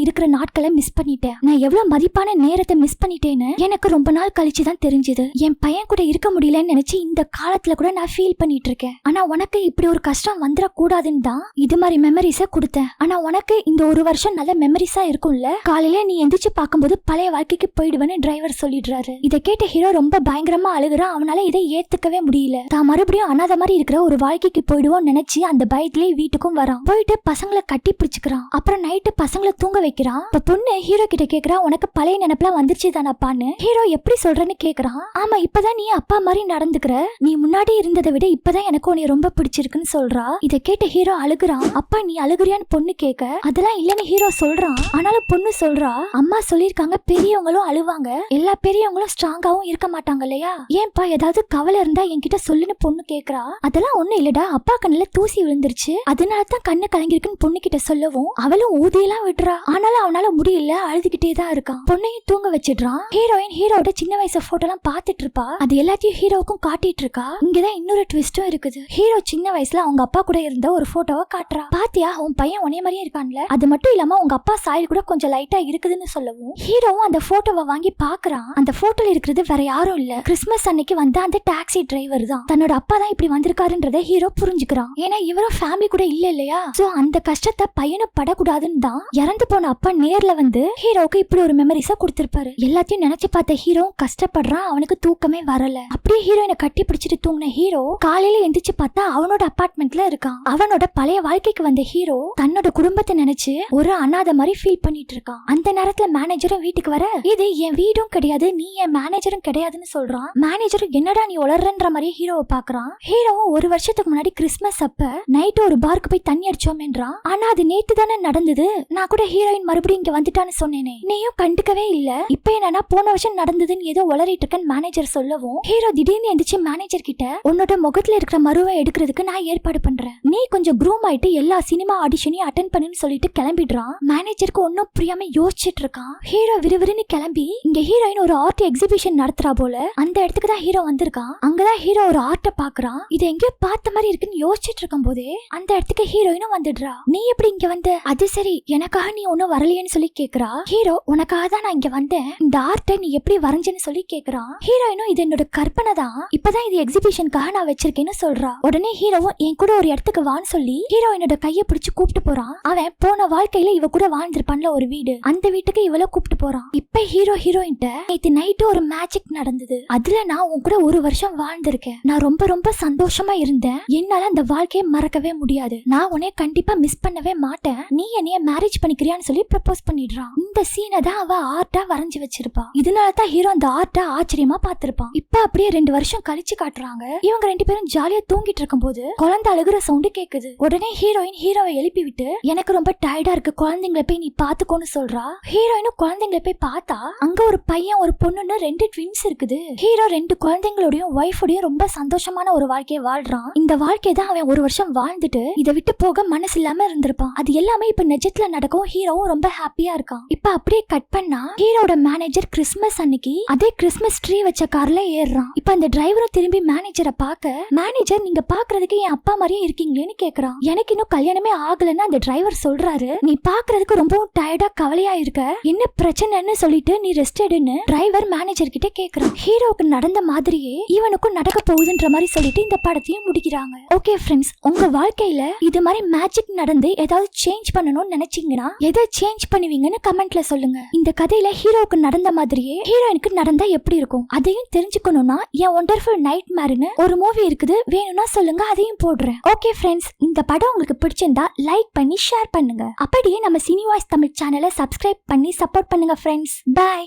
[SPEAKER 1] இருக்கிற நாட்களை மிஸ் பண்ணிட்டேன், நான் எவ்வளவு மதிப்பான நேரத்தை மிஸ் பண்ணிட்டேன்னு எனக்கு ரொம்ப நாள் கழிச்சு தான் தெரிஞ்சது, என் பையன் கூட இருக்க முடியலன்னு நினைச்சு இந்த காலத்துல கூட நான் ஃபீல் பண்ணிட்டு இருக்கேன், ஆனா உனக்கு இப்படி ஒரு கஷ்டம் வந்துடக்கூடாதுன்னு தான் இது மாதிரி மெமரிஸ கொடுத்தேன், ஆனா உனக்கு இந்த ஒரு வருஷம் நல்ல மெமரிஸா இருக்கும்ல, காலையில நீ எந்திரிச்சு பார்க்கும்போது பழைய வாழ்க்கைக்கு போயிடுவேன்னு டிரைவர் சொல்லிடுறாரு. இதை கேட்ட ஹீரோ ரொம்ப பயங்கரமா அழுகுறான். அவனால இதை ஏத்துக்கவே முடியல. தான் மறுபடியும் அனாத மாதிரி இருக்கிற ஒரு வாழ்க்கைக்கு போயிடுவோம் நினைச்சு அந்த பயத்திலேயே வீட்டுக்கும் வரான். போயிட்டு பசங்களை கட்டி பிடிச்சுக்கிறான். அப்புறம் நைட்டு பசங்களை தூங்க வைக்கிறான். இப்ப பொண்ணு ஹீரோ கிட்ட கேக்குறா, உனக்கு பழைய நினைப்புலாம் வந்துருச்சு தானப்பான்னு. ஹீரோ எப்படி சொல்றேன்னு கேக்குறான். ஆமா, இப்பதான் நீ அப்பா மாதிரி நடந்துக்கிற, நீ முன்னாடி இருந்ததை விட இப்பதான் எனக்கு உன்னை ரொம்ப பிடிச்சிருக்குன்னு சொல்றா. இதை கேட்ட ஹீரோ அழுகுறான். அப்பா நீ அழுகுறியான்னு பொண்ணு கேட்க அதெல்லாம் இல்லன்னு ஹீரோ சொல்றான். ஆனாலும் பொண்ணு சொல்றா, அம்மா சொல்லிருக்காங்க பெரியவங்களும் அழுவாங்க, எல்லா பெரியவங்களும் ஸ்ட்ராங்காவும் இருக்க மாட்டாங்க இல்லையா, ஏன்பா ஏதாவது கவலை இருந்தா என்கிட்ட சொல்லுன்னு பொண்ணு கேக்குறா. அதெல்லாம் ஒண்ணு இல்லடா, அப்பா கண்ணுல தூசி விழுந்துருச்சு, அதனாலதான் கண்ணு கலங்கிருக்குன்னு பொண்ணு கிட்ட சொல்லவும் அவளும் ஊதியெல்லாம் விடுறா. ஆனாலும் அவனால முடியல, அழுதுகிட்டே தான் இருக்கான். பொண்ணையும் தூங்க வச்சிடுறான். ஹீரோயின் ஹீரோட சின்ன வயசு போட்டோ எல்லாம் பாத்துட்டு இருப்பா. அது எல்லாத்தையும் ஹீரோவுக்கும் காட்டிட்டு இருக்கா. இங்கதான் இன்னொரு ட்விஸ்டும் இருக்குது. ஹீரோ சின்ன வயசுல அவங்க அப்பா கூட இருந்த ஒரு போட்டோவை காட்டுறா. பாத்தியா உன் பையன் உன்னைய மாதிரியே இருக்கான்ல, அது மட்டும் இல்லாம உங்க அப்பா சாயல் கூட கொஞ்சம் லைட்டா இருக்குதுன்னு சொல்லவும் ஹீரோவும் அந்த போட்டோவை வாங்கி பாக்குறான். அந்த போட்டோல இருக்கிறது வேற யாரும் இல்ல, கிறிஸ்மஸ் அன்னைக்கு வந்த அந்த டாக்ஸி டிரைவர் தான். தன்னோட அப்பா தான் இப்படி வந்திருக்காருன்றதை ஹீரோ புரிஞ்சுக்கிறான். ஏன்னா இவரும் ஃபேமிலி கூட இல்ல இல்லையா, சோ அந்த கஷ்டத்தை பையனை படக்கூடாதுன்னு தான் இறந்து போன அப்பா நேர்ல வந்து ஹீரோவுக்கு இப்படி ஒரு மெமரிஸ கொடுத்திருப்பாரு. எல்லாத்தையும் நினைச்சு பார்த்த ஹீரோ கஷ்டப்படுறான். அவனுக்கு தூக்கமே வரல. அப்படியே ஹீரோயினை கட்டி பிடிச்சிட்டு தூங்கின ஹீரோ காலையில எந்திரிச்சு பார்த்தா அவனோட அபார்ட்மெண்ட்ல இருக்கான். அவனோட பழைய வாழ்க்கைக்கு வந்த ஹீரோ தன்னோட குடும்பத்தை நினைச்சு ஒரு அனாதை மாதிரி ஃபீல் பண்ணிட்டு இருக்கான். அந்த நேரத்துல மேனேஜரும் வீட்டுக்கு வர, இது என் வீடும் கிடையாது, நீ என் மேனேஜரும் கிடையாதுன்னு சொல்றான். மேனேஜரும் என்னடா நீ உளறன்ற மாதிரி ஹீரோவை பாக்குறான். ஹீரோவும் ஒரு வருஷத்துக்கு முன்னாடி கிறிஸ்மஸ் அப்ப நைட்டு ஒரு பார்க்கு போய் தண்ணி அடிச்சோம்ன்றான். ஆனா அது நேத்து தானே நடந்தது, நான் கூட ஹீரோயின் மறுபடியும் இங்க வந்துட்டான்னு சொன்னேனே, நீயும் கண்டுக்கவே இல்ல, இப்ப என்னன்னா போன வருஷம் நடந்ததுன்னு ஏதோ உளறிட்டு இருக்கேன்னு மேனேஜர் சொல்லவும் ஹீரோ திடீர்னு எந்திரிச்சு மேனேஜர் கிட்ட, உன்னோட முகத்துல இருக்கிற மருவை எடுக்கிறதுக்கு நான் ஏற்பாடு பண்றேன், நீ கொஞ்சம் க்ரூம் ஆயிட்டு எல்லா சினிமா ஆடிஷனையும் அட்டென்ட் பண்ணுன்னு சொல்லிட்டு கிளம்பிடுறான். மேனேஜருக்கு ஒன்னும் புரியாம யோசிச்சுட்டு இருக்கான். ஹீரோ விறுவிறுன்னு கிளம்பி இங்க ஹீரோயின் ஒரு ஆர்ட் எக்ஸிபிஷன் நடத்துறா போல, அந்த இடத்துக்கு தான் ஹீரோ வந்திருக்கான். அங்கதான் ஹீரோ ஒரு ஆர்ட்ட பாக்குறான். இது எங்கேயோ பார்த்த மாதிரி இருக்குன்னு யோசிச்சுட்டு இருக்கும் போதே அந்த இடத்துக்கு ஹீரோயினும் வந்துடுறா. நீ எப்படி இங்க வந்த, அது சரி எனக்காக நீ ஒன்னும் வரலையேன்னு சொல்லி கேக்குறா. ஹீரோ உனக்காக தான் நான் இங்க வந்தேன், இந்த ஆர்ட்டை நீ எப்படி வரைஞ்சேன்னு சொல்லி கேக்குறான். ஹீரோயினும் இது என்னோட கற்பனை தான், இப்பதான் இது எக்ஸிபிஷனுக்காக நான் வச்சிருக்கேன்னு சொல்றா. உடனே ஹீரோவும் என் கூட ஒரு இடத்துக்கு வான்னு சொல்லி ஹீரோயினோட கையை பிடிச்சு கூப்பிட்டு போறான். அவன் போன வாழ்க்கையில இவ கூட வாழ்ந்திருப்பான்ல ஒரு வீடு, அந்த வீட்டுக்கு இவள கூப்பிட்டு போறான். இப்ப ஹீரோ ஹீரோயின்ட்ட, நேத்து நைட்டு ஒரு மேஜிக் நடந்தது, அதுல நான் உன் கூட ஒரு வருஷம் வாழ்ந்திருக்கேன், நான் ரொம்ப ரொம்ப சந்தோஷமா இருந்தேன், என்னால அந்த வாழ்க்கையை மறக்கவே முடியாது, நான் உன்னை கண்டிப்பா மிஸ் பண்ணவே மாட்டேன், நீ என்னைய மேரேஜ் பண்ணிக்கிறியான்னு சொல்லி ப்ரப்போஸ் பண்ணிடுறான். இந்த சீனை தான் அவ ஆர்ட்டா வரைஞ்சு வச்சிருப்பா. இதனாலதான் ஹீரோ அந்த ஆர்ட்டா ஆச்சரியமா பார்த்திருப்பான். இப்ப அப்படியே 2 வருஷம் கழிச்சு காட்டுறாங்க. இவங்க 2 பேரும் ஜாலியா தூங்கிட்டு இருக்கும் போது குழந்தை அழுகுற சவுண்ட் கேக்குது. உடனே ஹீரோயின் ஹீரோவை எழுப்பி விட்டு, எனக்கு ரொம்ப டயர்டா இருக்கு, குழந்தைங்களை போய் நீ பாத்துக்கோன்னு சொல்றா. ஹீரோயினும் குழந்தைங்களை போய் பார்த்தா அங்க ஒரு பையன் ஒரு பொண்ணுன்னு 2 ட்வின்ஸ் இருக்குது. ஹீரோ 2 குழந்தைங்களோடையும் ஒய்ஃபோடையும் ரொம்ப சந்தோஷமான ஒரு வாழ்க்கையை வாழ்றான். இந்த வாழ்க்கையை தான் அவன் ஒரு வருஷம் வாழ்ந்துட்டு இதை விட்டு போக மனசு இல்லாம இருந்திருப்பான். அது எல்லாமே இப்ப நிஜத்துல நடக்கும். ஹீரோவும் ரொம்ப ஹாப்பியா இருக்கான். இப்ப அப்படியே கட் பண்ணா ஹீரோட மேனேஜர் கிறிஸ்மஸ் அன்னைக்கு அதே கிறிஸ்மஸ் ட்ரீ வச்ச கார்ல ஏறுறான். இப்ப அந்த டிரைவரும் திரும்பி மேனேஜரை பார்க்க, மேனேஜர் நீங்க பாக்குறதுக்கு என் அப்பா மாதிரியே இருக்கீங்களேன்னு கேக்குறான். எனக்கு இன்னும் கல்யாணமே ஆகலன்னு அந்த டிரைவர் சொல்றாரு. நீ பாக்குறதுக்கு ரொம்பவும் டயர்டா கவலையா இருக்க, என்ன பிரச்சனைன்னு சொல்லிட்டு நீ ரெஸ்ட் எடுன்னு டிரைவர் மேனேஜர் கிட்ட கேக்குறான். ஹீரோக்கு நடந்த மாதிரியே இவனுக்கும் நடக்க போகுதுன்ற மாதிரி சொல்லிட்டு இந்த படத்தையும் முடிக்கிறாங்க. ஓகே ஃப்ரெண்ட்ஸ், உங்க வாழ்க்கையில இது மாதிரி மேஜிக் நடந்து ஏதாவது சேஞ்ச் பண்ணணும்னு நினைச்சீங்கன்னா எதை சேஞ்ச் பண்ணுவீங்கன்னு கமெண்ட்ல சொல்லுங்க. இந்த கதையில ஹீரோக்கு நடந்த மாதிரியே ஹீரோயினுக்கு நடந்தா எப்படி இருக்கும் அதையும் தெரிஞ்சுக்கணும்னா என் ஒண்டர்ஃபுல் நைட் மேர்னு ஒரு மூவி இருக்குது, வேணும்னா சொல்லுங்க, அதையும் போடுறேன். ஓகே ஃப்ரெண்ட்ஸ், இந்த படம் உங்களுக்கு பிடிச்சிருந்தா லைக் பண்ணி ஷேர் பண்ணுங்க. அப்படியே நம்ம சினி வாய்ஸ் தமிழ் சேனலை சப்ஸ்கிரைப் பண்ணி சப்போர்ட் பண்ணுங்க ஃப்ரெண்ட்ஸ். பை.